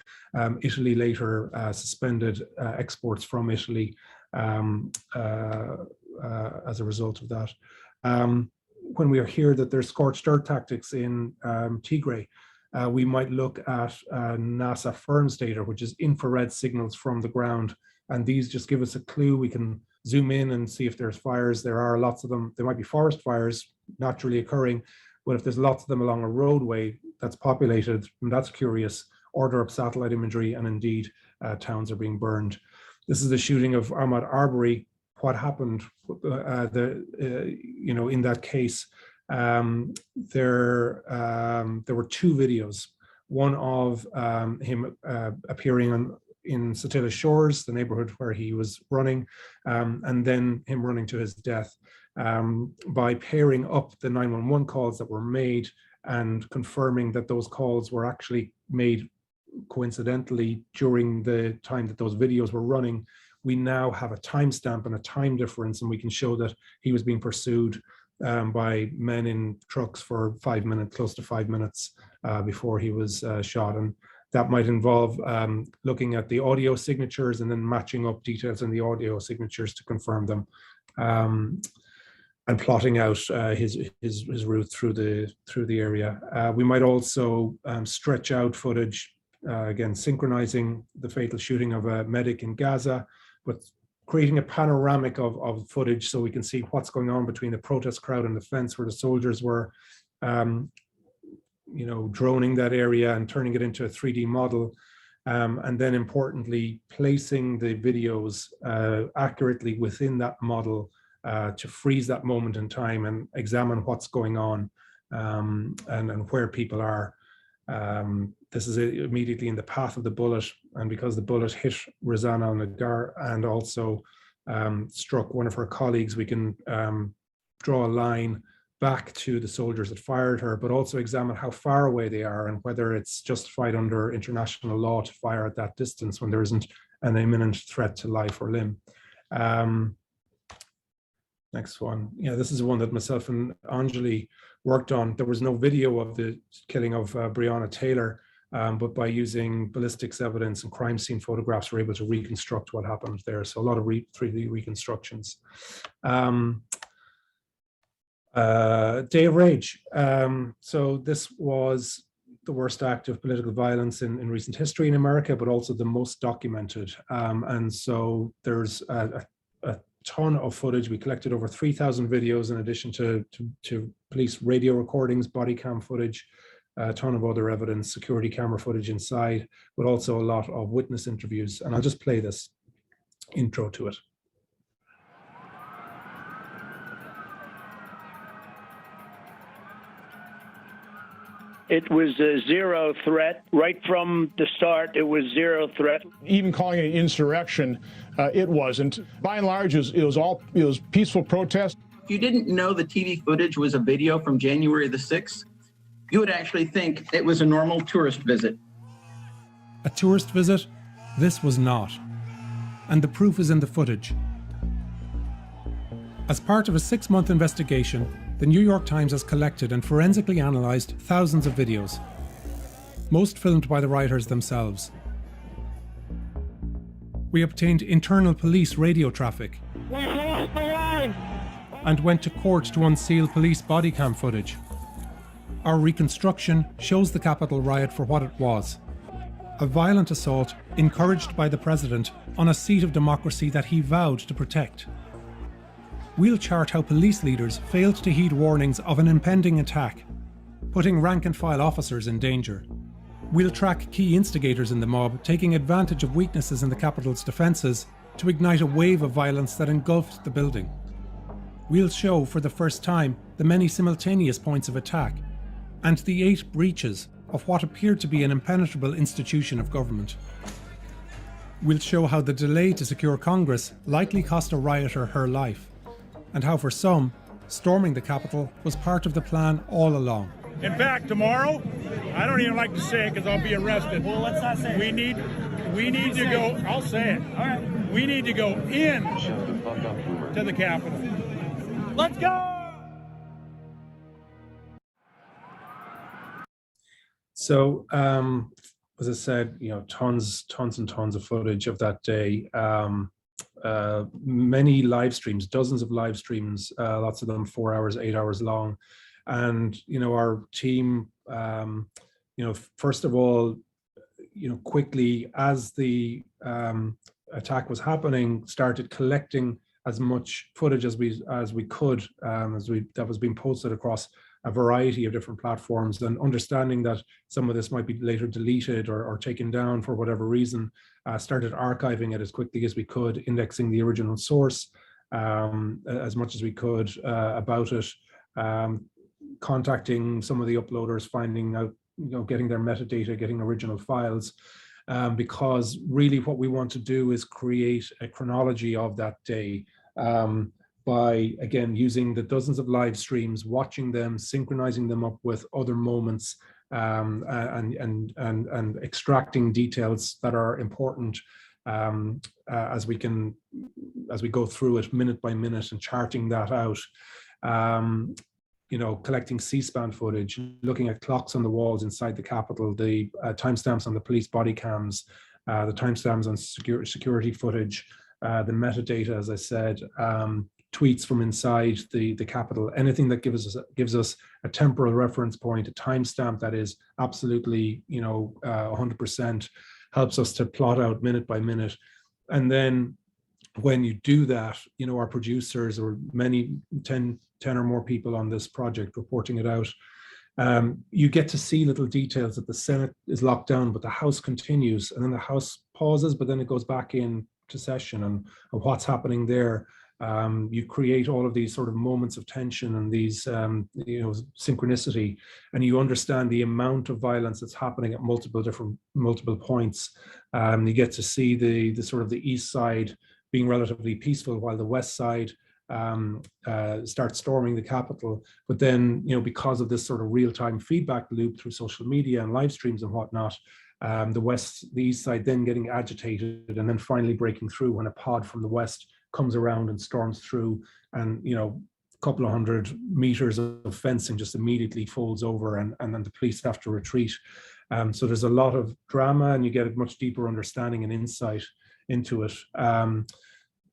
Italy later suspended exports from Italy as a result of that. When we hear that there's scorched earth tactics in Tigray, we might look at NASA FIRMS data, which is infrared signals from the ground. And these just give us a clue. We can zoom in and see if there's fires. There are lots of them. There might be forest fires naturally occurring, but if there's lots of them along a roadway that's populated, and that's curious, order up satellite imagery, and indeed towns are being burned. This is the shooting of Ahmaud Arbery. What happened in that case? There were 2 videos, one of him appearing in Satilla Shores, the neighborhood where he was running, and then him running to his death. By pairing up the 911 calls that were made and confirming that those calls were actually made coincidentally during the time that those videos were running, we now have a timestamp and a time difference, and we can show that he was being pursued by men in trucks for 5 minutes, close to 5 minutes before he was shot. And that might involve looking at the audio signatures and then matching up details in the audio signatures to confirm them, and plotting out his route through the area. We might also stretch out footage, again synchronizing the fatal shooting of a medic in Gaza, but creating a panoramic of footage so we can see what's going on between the protest crowd and the fence where the soldiers were, droning that area and turning it into a 3D model. And then importantly, placing the videos accurately within that model to freeze that moment in time and examine what's going on and where people are. This is immediately in the path of the bullet, and because the bullet hit Rosanna Nagar and also struck one of her colleagues, we can draw a line back to the soldiers that fired her, but also examine how far away they are and whether it's justified under international law to fire at that distance when there isn't an imminent threat to life or limb. Next one. Yeah, this is one that myself and Anjali worked on. There was no video of the killing of Breonna Taylor, but by using ballistics evidence and crime scene photographs, we're able to reconstruct what happened there. So a lot of 3D reconstructions. Day of Rage. So this was the worst act of political violence in recent history in America, but also the most documented. And so there's a ton of footage. We collected over 3,000 videos in addition to police radio recordings, body cam footage, a ton of other evidence, security camera footage inside, but also a lot of witness interviews. And I'll just play this intro to it. It was a zero threat. Right from the start, it was zero threat. Even calling it an insurrection, it wasn't. By and large, it was peaceful protest. If you didn't know the TV footage was a video from January the 6th, you would actually think it was a normal tourist visit. A tourist visit? This was not. And the proof is in the footage. As part of a 6-month investigation, the New York Times has collected and forensically analysed thousands of videos, most filmed by the writers themselves. We obtained internal police radio traffic and went to court to unseal police body cam footage. Our reconstruction shows the Capitol riot for what it was: a violent assault encouraged by the president on a seat of democracy that he vowed to protect. We'll chart how police leaders failed to heed warnings of an impending attack, putting rank-and-file officers in danger. We'll track key instigators in the mob, taking advantage of weaknesses in the Capitol's defences to ignite a wave of violence that engulfed the building. We'll show for the first time the many simultaneous points of attack and the 8 breaches of what appeared to be an impenetrable institution of government. We'll show how the delay to secure Congress likely cost a rioter her life, and how for some, storming the Capitol was part of the plan all along. In fact, tomorrow, I don't even like to say it because I'll be arrested. Well, let's not say it. We need to go, I'll say it. All right. We need to go in to the Capitol. Let's go! So, as I said, tons and tons of footage of that day. Many live streams, dozens of live streams, lots of them 4 hours, 8 hours long. And, our team, first of all, quickly as the attack was happening, started collecting as much footage as we could, that was being posted across a variety of different platforms, and understanding that some of this might be later deleted or taken down for whatever reason, started archiving it as quickly as we could, indexing the original source as much as we could about it, contacting some of the uploaders, finding out, getting their metadata, getting original files, because really what we want to do is create a chronology of that day. By, again, using the dozens of live streams, watching them, synchronizing them up with other moments, and extracting details that are important as we go through it minute by minute, and charting that out. Collecting C-SPAN footage, looking at clocks on the walls inside the Capitol, the timestamps on the police body cams, the timestamps on security footage, the metadata, as I said, tweets from inside the Capitol, anything that gives us a temporal reference point, a timestamp that is absolutely 100%, helps us to plot out minute by minute. And then when you do that, our producers, or many 10 or more people on this project reporting it out, you get to see little details that the Senate is locked down, but the House continues, and then the House pauses, but then it goes back in to session, and what's happening there. You create all of these sort of moments of tension and these, synchronicity, and you understand the amount of violence that's happening at multiple points. You get to see the sort of the east side being relatively peaceful, while the west side starts storming the Capitol. But then, because of this sort of real-time feedback loop through social media and live streams and whatnot, the east side then getting agitated, and then finally breaking through when a pod from the west comes around and storms through, and a couple of 100 meters of fencing just immediately folds over, and then the police have to retreat. So there's a lot of drama, and you get a much deeper understanding and insight into it.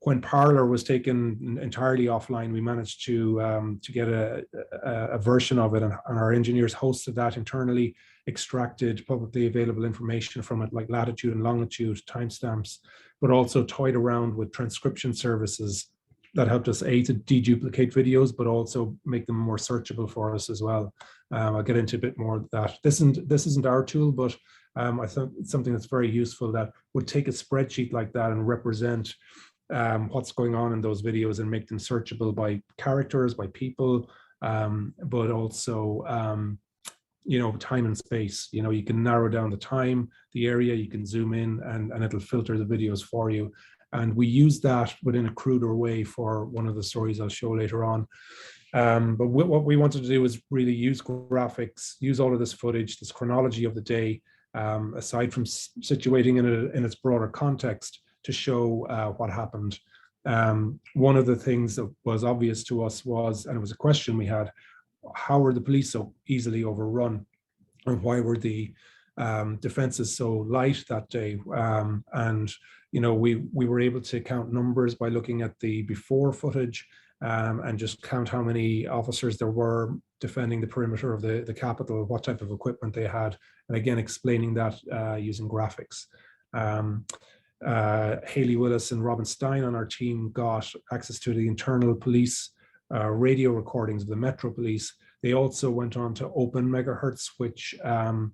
When Parler was taken entirely offline, we managed to get a version of it, and our engineers hosted that internally, extracted publicly available information from it, like latitude and longitude, timestamps, but also toyed around with transcription services that helped us to deduplicate videos, but also make them more searchable for us as well. I'll get into a bit more of that. This isn't our tool, but I think it's something that's very useful that would take a spreadsheet like that and represent what's going on in those videos and make them searchable by characters, by people, but also time and space. You can narrow down the time, the area, you can zoom in, and it'll filter the videos for you. And we use that within a cruder way for one of the stories I'll show later on. But what we wanted to do was really use graphics, use all of this footage, this chronology of the day, aside from situating it in its broader context, to show what happened. One of the things that was obvious to us was, and it was a question we had, how were the police so easily overrun? And why were the defenses so light that day? And we were able to count numbers by looking at the before footage and just count how many officers there were defending the perimeter of the Capitol, what type of equipment they had, and again, explaining that using graphics. Haley Willis and Robin Stein on our team got access to the internal police radio recordings of the Metro Police. They also went on to open megahertz, which had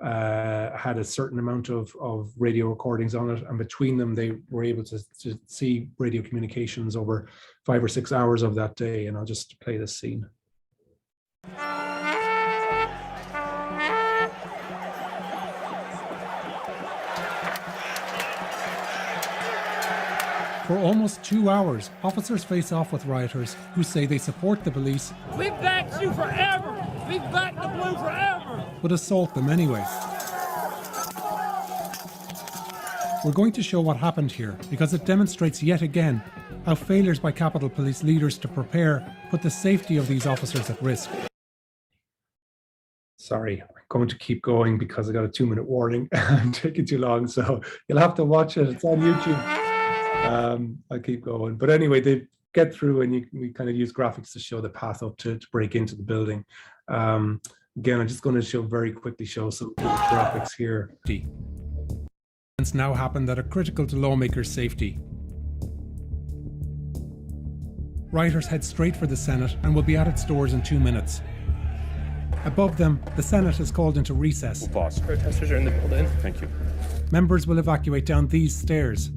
a certain amount of radio recordings on it, and between them they were able to see radio communications over 5 or 6 hours of that day. And I'll just play this scene. For almost 2 hours, officers face off with rioters who say they support the police. We've backed you forever. We've backed the blue forever. But assault them anyway. We're going to show what happened here because it demonstrates yet again how failures by Capitol Police leaders to prepare put the safety of these officers at risk. Sorry, I'm going to keep going because I got a 2-minute warning. I'm taking too long, so you'll have to watch it. It's on YouTube. I'll keep going. But anyway, they get through and we kind of use graphics to show the path up to break into the building. Again, I'm just going to very quickly show some graphics here. Events now happen that are critical to lawmakers' safety. Rioters head straight for the Senate and will be at its doors in 2 minutes. Above them, the Senate is called into recess. We'll pause. Protesters are in the building. Thank you. Members will evacuate down these stairs.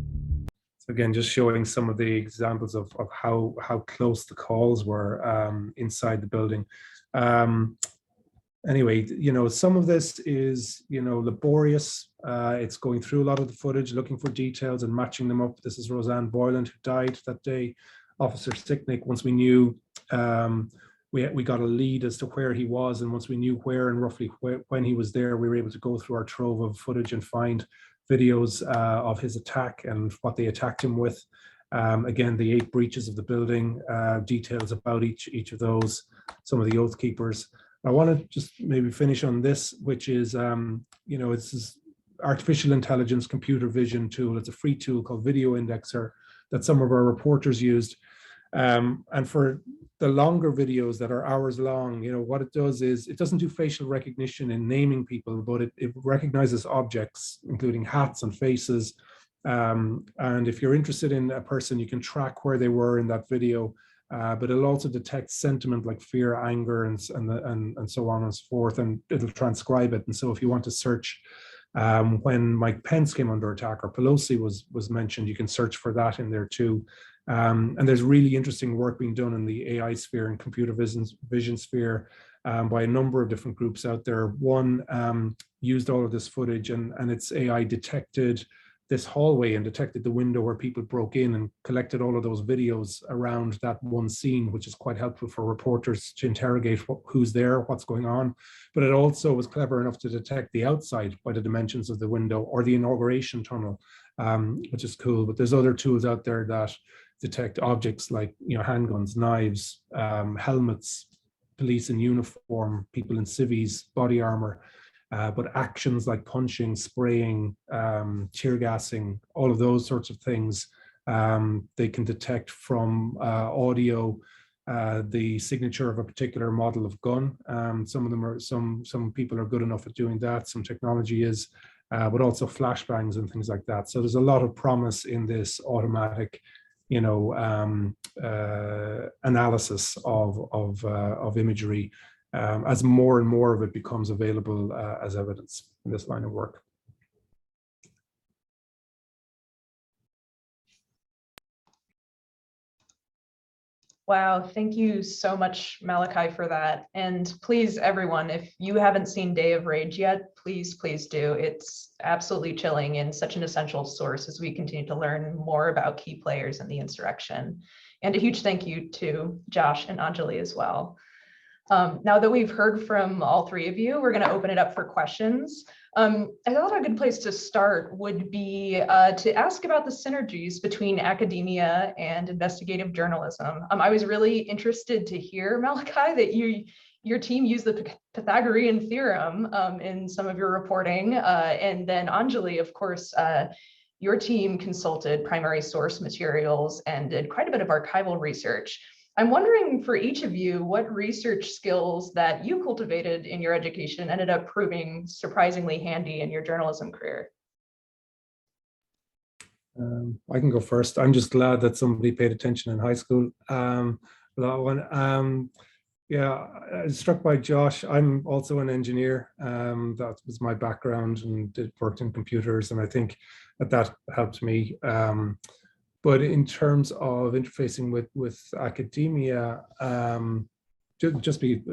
Again, just showing some of the examples of how close the calls were inside the building. Anyway, some of this is, laborious. It's going through a lot of the footage, looking for details and matching them up. This is Roseanne Boyland, who died that day. Officer Sicknick, once we knew, we got a lead as to where he was, and once we knew where and roughly when he was there, we were able to go through our trove of footage and find videos of his attack and what they attacked him with. Again, the 8 breaches of the building, details about each of those, some of the oath keepers. I want to just maybe finish on this, which is, it's this artificial intelligence computer vision tool. It's a free tool called Video Indexer that some of our reporters used. And for the longer videos that are hours long, what it does is it doesn't do facial recognition in naming people, but it recognizes objects, including hats and faces. And if you're interested in a person, you can track where they were in that video, but it'll also detect sentiment like fear, anger, and so on and so forth, and it'll transcribe it. And so if you want to search when Mike Pence came under attack or Pelosi was mentioned, you can search for that in there too. And there's really interesting work being done in the AI sphere and computer vision sphere by a number of different groups out there. One used all of this footage and its AI detected this hallway and detected the window where people broke in and collected all of those videos around that one scene, which is quite helpful for reporters to interrogate who's there, what's going on. But it also was clever enough to detect the outside by the dimensions of the window or the inauguration tunnel, which is cool. But there's other tools out there that detect objects like handguns, knives, helmets, police in uniform, people in civvies, body armor, but actions like punching, spraying, tear gassing, all of those sorts of things They can detect from audio the signature of a particular model of gun. Some of them are, some people are good enough at doing that. Some technology is, but also flashbangs and things like that. So there's a lot of promise in this automatic, you know, analysis of imagery as more and more of it becomes available as evidence in this line of work. Wow, thank you so much, Malachy, for that. And please, everyone, if you haven't seen Day of Rage yet, please do. It's absolutely chilling and such an essential source as we continue to learn more about key players in the insurrection. And a huge thank you to Josh and Anjali as well. Now that we've heard from all three of you, we're going to open it up for questions. I thought a good place to start would be to ask about the synergies between academia and investigative journalism. I was really interested to hear, Malachy, that your team used the Pythagorean theorem in some of your reporting. And then Anjali, of course, your team consulted primary source materials and did quite a bit of archival research. I'm wondering for each of you, what research skills that you cultivated in your education ended up proving surprisingly handy in your journalism career? I can go first. I'm just glad that somebody paid attention in high school. That one. Yeah, I was struck by Josh. I'm also an engineer. That was my background, and worked in computers, and I think that helped me. But in terms of interfacing with academia, the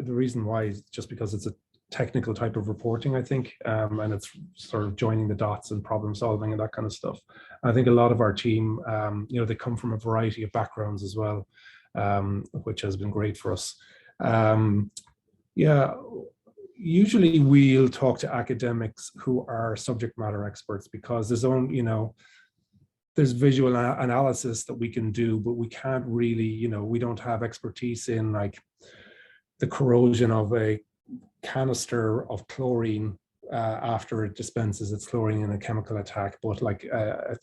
reason why is just because it's a technical type of reporting, I think, and it's sort of joining the dots and problem solving and that kind of stuff. I think a lot of our team, you know, they come from a variety of backgrounds as well, which has been great for us. Yeah, usually we'll talk to academics who are subject matter experts, because there's visual analysis that we can do, but we can't really, you know, we don't have expertise in like the corrosion of a canister of chlorine after it dispenses its chlorine in a chemical attack. But like a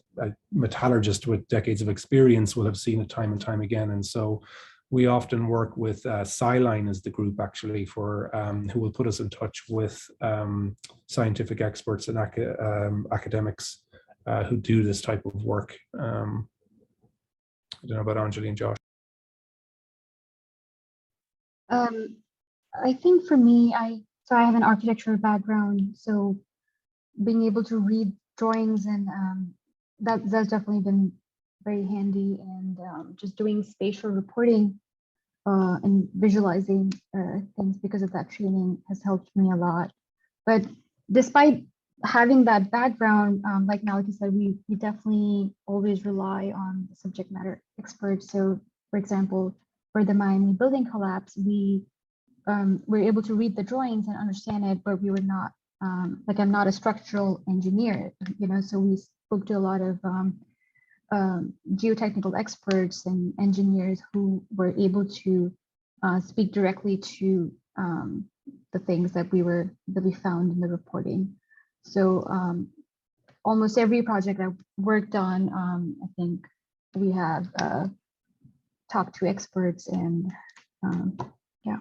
metallurgist with decades of experience will have seen it time and time again. And so we often work with Sciline as the group actually for who will put us in touch with scientific experts and academics who do this type of work. I don't know about Anjali and Josh. I think for me, I have an architecture background, so being able to read drawings and that's definitely been very handy, and just doing spatial reporting and visualizing things because of that training has helped me a lot. But despite having that background, like Malachy said, we definitely always rely on the subject matter experts. So for example, for the Miami building collapse, we were able to read the drawings and understand it, but we were not, like I'm not a structural engineer, you know, so we spoke to a lot of geotechnical experts and engineers who were able to speak directly to the things that we found in the reporting. So almost every project I worked on, I think we have talked to experts, and yeah.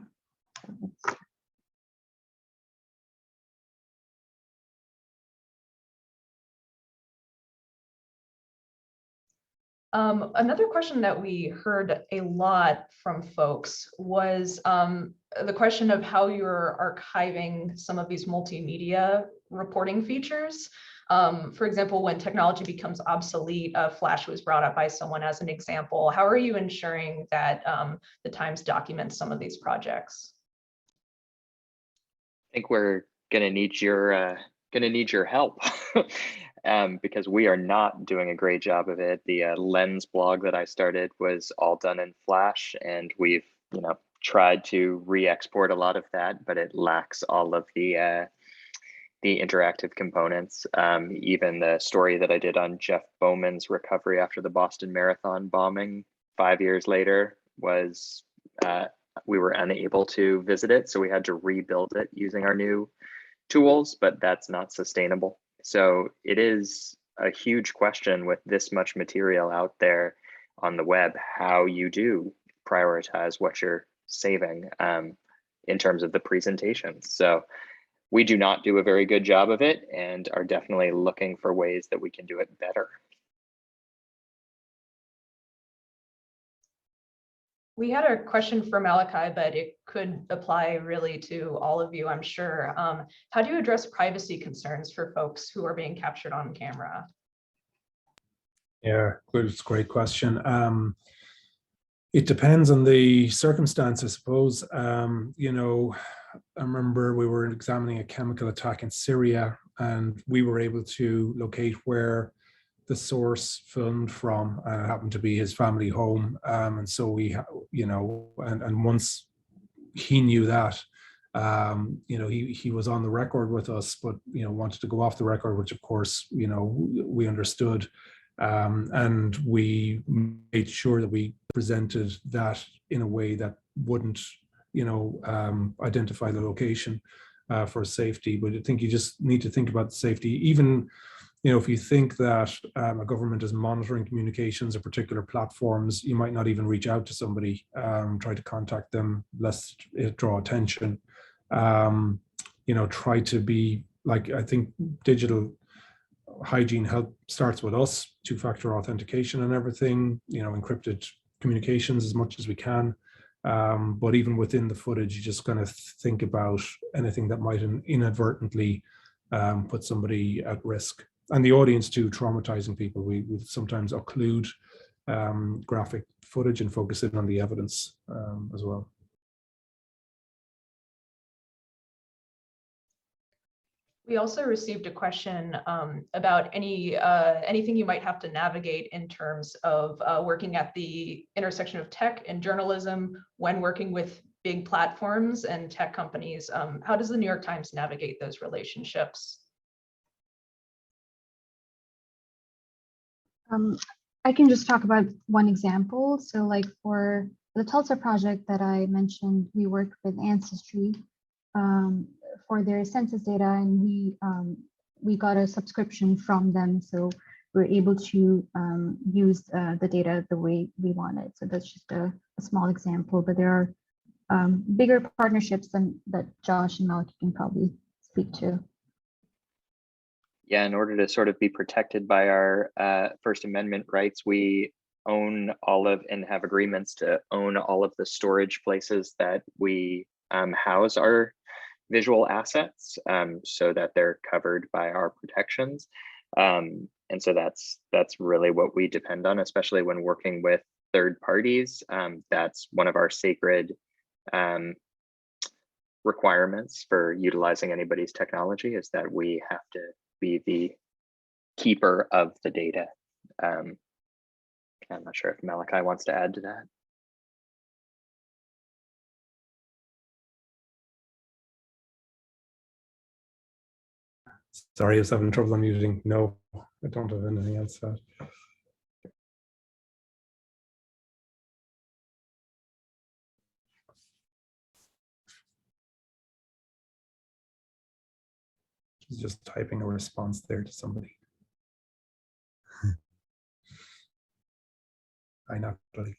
Another question that we heard a lot from folks was the question of how you're archiving some of these multimedia reporting features. For example, when technology becomes obsolete, Flash was brought up by someone as an example. How are you ensuring that the Times documents some of these projects? I think we're gonna need your help because we are not doing a great job of it. The Lens blog that I started was all done in Flash, and we've tried to re-export a lot of that, but it lacks all of the interactive components. Even the story that I did on Jeff Bauman's recovery after the Boston Marathon bombing 5 years later was we were unable to visit it, so we had to rebuild it using our new tools, but that's not sustainable. So it is a huge question with this much material out there on the web, how you do prioritize what you're saving in terms of the presentations. So we do not do a very good job of it and are definitely looking for ways that we can do it better. We had a question for Malachy, but it could apply really to all of you, I'm sure. How do you address privacy concerns for folks who are being captured on camera? Yeah, good. It's a great question. It depends on the circumstance, I suppose. You know, I remember we were examining a chemical attack in Syria, and we were able to locate where the source filmed from. It happened to be his family home, and so we, you know, and once he knew that, you know, he was on the record with us, but you know, wanted to go off the record, which of course, you know, we understood. And we made sure that we presented that in a way that wouldn't, you know, identify the location for safety. But I think you just need to think about safety. Even, you know, if you think that a government is monitoring communications or particular platforms, you might not even reach out to somebody, try to contact them, lest it draw attention. You know, try to be like, I think digital hygiene help starts with us, two-factor authentication and everything, you know, encrypted communications as much as we can. But even within the footage, you just kind of think about anything that might inadvertently put somebody at risk. And the audience too, traumatizing people. We sometimes occlude graphic footage and focus in on the evidence as well. We also received a question about anything you might have to navigate in terms of working at the intersection of tech and journalism when working with big platforms and tech companies. How does the New York Times navigate those relationships? I can just talk about one example. So like for the Tulsa project that I mentioned, we worked with Ancestry for their census data, and we got a subscription from them, so we're able to use the data the way we want it. So that's just a small example, but there are bigger partnerships that Josh and Malachy can probably speak to. Yeah, in order to sort of be protected by our First Amendment rights, we own all of and have agreements to own all of the storage places that we house our visual assets, so that they're covered by our protections. And so that's really what we depend on, especially when working with third parties. That's one of our sacred requirements for utilizing anybody's technology, is that we have to be the keeper of the data. I'm not sure if Malachy wants to add to that. Sorry, I was having trouble unmuting. No, I don't have anything else to add. She's just typing a response there to somebody. Hi, Natalie.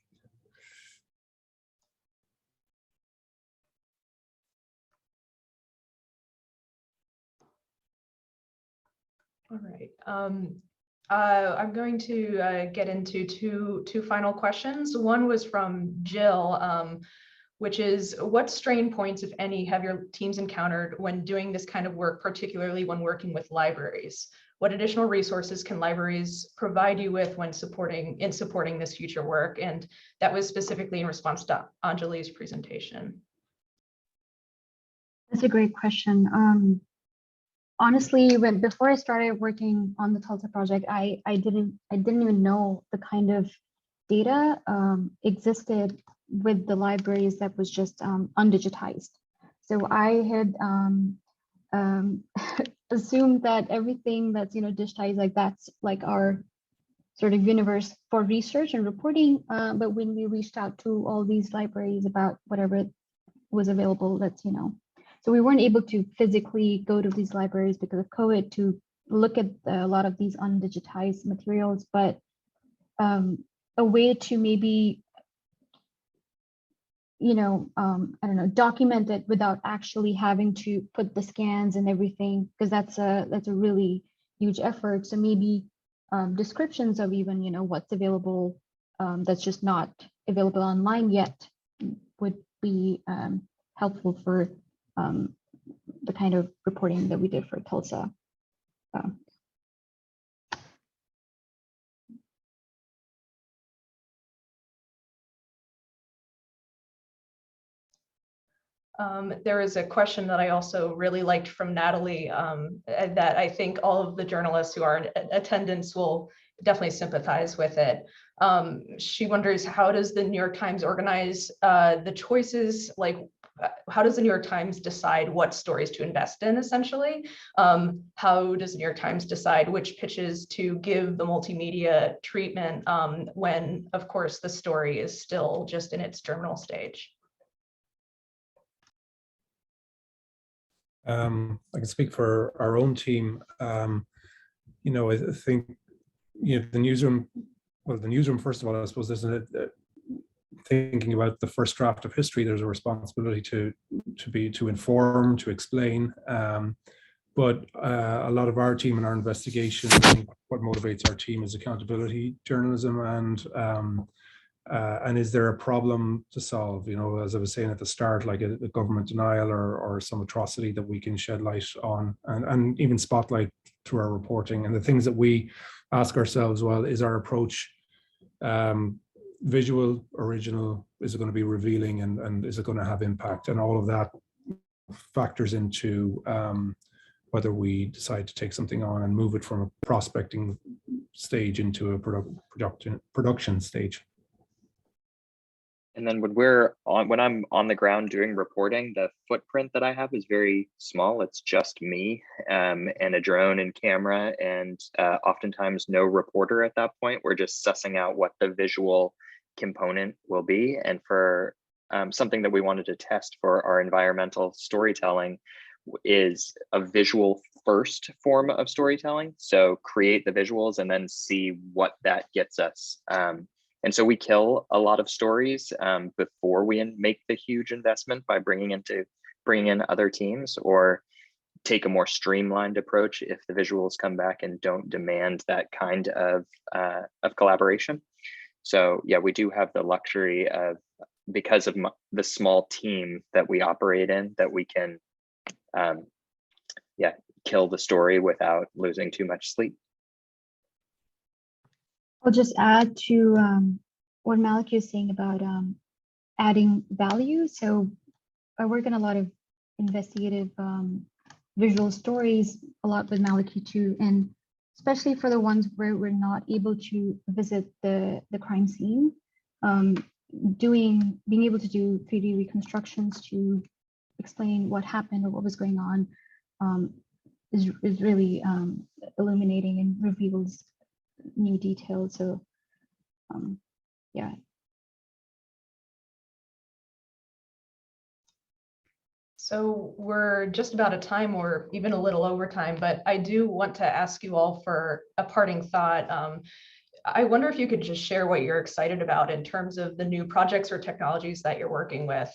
All right. I'm going to get into two final questions. One was from Jill, which is, what strain points, if any, have your teams encountered when doing this kind of work, particularly when working with libraries? What additional resources can libraries provide you with when supporting this future work? And that was specifically in response to Anjali's presentation. That's a great question. Honestly, before I started working on the Tulsa project, I didn't even know the kind of data existed with the libraries that was just undigitized. So I had assumed that everything that's digitized, like that's like our sort of universe for research and reporting. But when we reached out to all these libraries about whatever was available, that's so we weren't able to physically go to these libraries because of COVID to look at a lot of these undigitized materials, but a way to maybe, I don't know, document it without actually having to put the scans and everything, because that's a really huge effort. So maybe descriptions of even, what's available that's just not available online yet would be helpful for the kind of reporting that we did for Tulsa. There is a question that I also really liked from Natalie that I think all of the journalists who are in attendance will definitely sympathize with it. She wonders, how does the New York Times organize the choices? Like, how does the New York Times decide what stories to invest in, essentially? How does the New York Times decide which pitches to give the multimedia treatment when, of course, the story is still just in its terminal stage? I can speak for our own team. I think, the newsroom, first of all, I suppose there's thinking about the first draft of history, there's a responsibility to inform, to explain. But a lot of our team and our investigation, I think what motivates our team is accountability journalism, and is there a problem to solve? As I was saying at the start, like a government denial or some atrocity that we can shed light on and even spotlight through our reporting. And the things that we ask ourselves, well, is our approach visual, original? Is it going to be revealing, and is it going to have impact? And all of that factors into whether we decide to take something on and move it from a prospecting stage into a production stage. And then when I'm on the ground doing reporting, the footprint that I have is very small. It's just me and a drone and camera, and oftentimes no reporter at that point. We're just sussing out what the visual component will be. And for something that we wanted to test for our environmental storytelling is a visual first form of storytelling. So create the visuals and then see what that gets us. And so we kill a lot of stories before we make the huge investment by bringing in other teams, or take a more streamlined approach if the visuals come back and don't demand that kind of collaboration. So yeah, we do have the luxury of, because of the small team that we operate in, that we can kill the story without losing too much sleep. I'll just add to what Malachy is saying about adding value. So I work in a lot of investigative visual stories, a lot with Malachy too, and especially for the ones where we're not able to visit the crime scene, being able to do 3D reconstructions to explain what happened or what was going on is really illuminating and reveals new details. So yeah. So we're just about at time, or even a little over time, but I do want to ask you all for a parting thought. I wonder if you could just share what you're excited about in terms of the new projects or technologies that you're working with.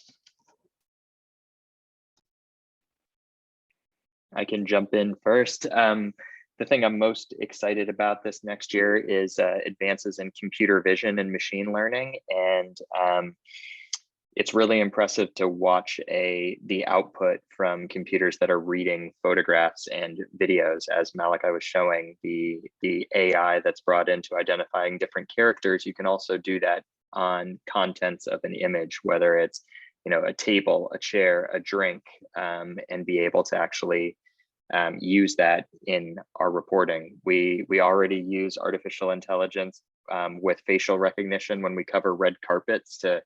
I can jump in first. The thing I'm most excited about this next year is advances in computer vision and machine learning. And it's really impressive to watch the output from computers that are reading photographs and videos. As Malachy was showing, the AI that's brought into identifying different characters, you can also do that on contents of an image, whether it's a table, a chair, a drink, and be able to actually use that in our reporting. We already use artificial intelligence with facial recognition when we cover red carpets to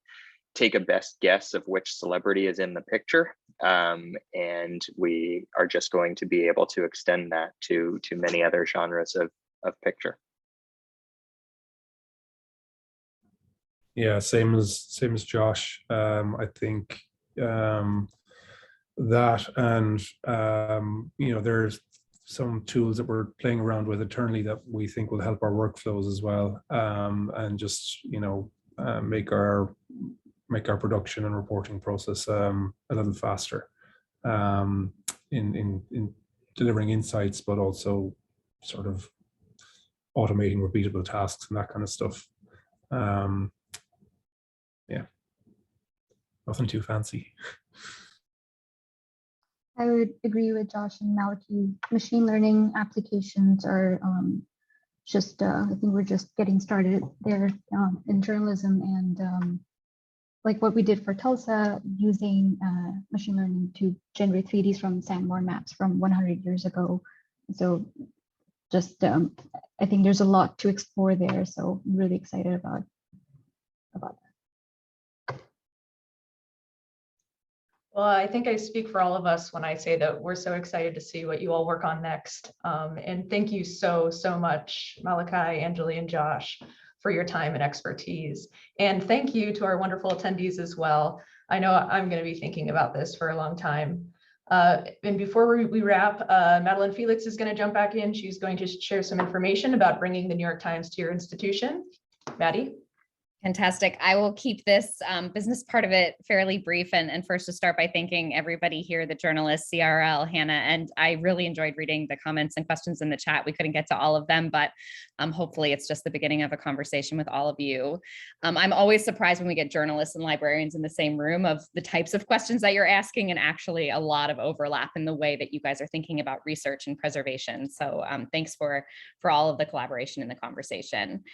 take a best guess of which celebrity is in the picture. And we are just going to be able to extend that to many other genres of picture. Yeah, same as Josh. I think that, and there's some tools that we're playing around with internally that we think will help our workflows as well, and just make our production and reporting process a little faster in delivering insights, but also sort of automating repeatable tasks and that kind of stuff. Yeah, nothing too fancy. I would agree with Josh and Malachy. Machine learning applications are I think we're just getting started there in journalism, and like what we did for Tulsa, using machine learning to generate 3Ds from sandbar maps from 100 years ago. So just, I think there's a lot to explore there. So I'm really excited about that. Well, I think I speak for all of us when I say that we're so excited to see what you all work on next. And thank you so much, Malachy, Anjali, and Josh, for your time and expertise. And thank you to our wonderful attendees as well. I know I'm going to be thinking about this for a long time. And before we wrap, Madeline Felix is going to jump back in. She's going to share some information about bringing the New York Times to your institution. Maddie? Fantastic. I will keep this business part of it fairly brief, and first to start by thanking everybody here, the journalists, CRL, Hannah, and I really enjoyed reading the comments and questions in the chat. We couldn't get to all of them, but hopefully it's just the beginning of a conversation with all of you. I'm always surprised when we get journalists and librarians in the same room of the types of questions that you're asking, and actually a lot of overlap in the way that you guys are thinking about research and preservation. So thanks for all of the collaboration in the conversation.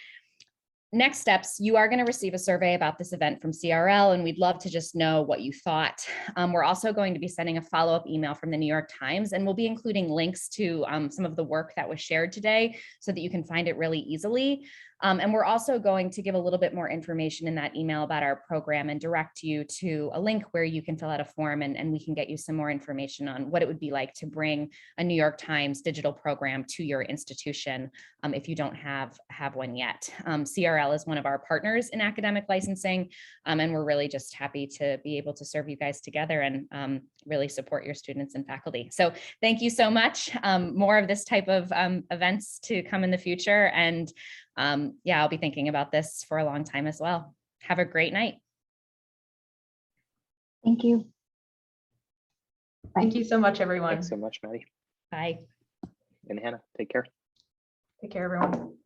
Next steps, you are going to receive a survey about this event from CRL, and we'd love to just know what you thought. We're also going to be sending a follow-up email from the New York Times, and we'll be including links to some of the work that was shared today so that you can find it really easily. And we're also going to give a little bit more information in that email about our program and direct you to a link where you can fill out a form, and we can get you some more information on what it would be like to bring a New York Times digital program to your institution if you don't have one yet. CRL is one of our partners in academic licensing, and we're really just happy to be able to serve you guys together and really support your students and faculty. So thank you so much. More of this type of events to come in the future, and yeah, I'll be thinking about this for a long time as well. Have a great night. Thank you. Thank you so much, everyone. Thanks so much, Maddie. Bye. And Hannah, take care. Take care, everyone.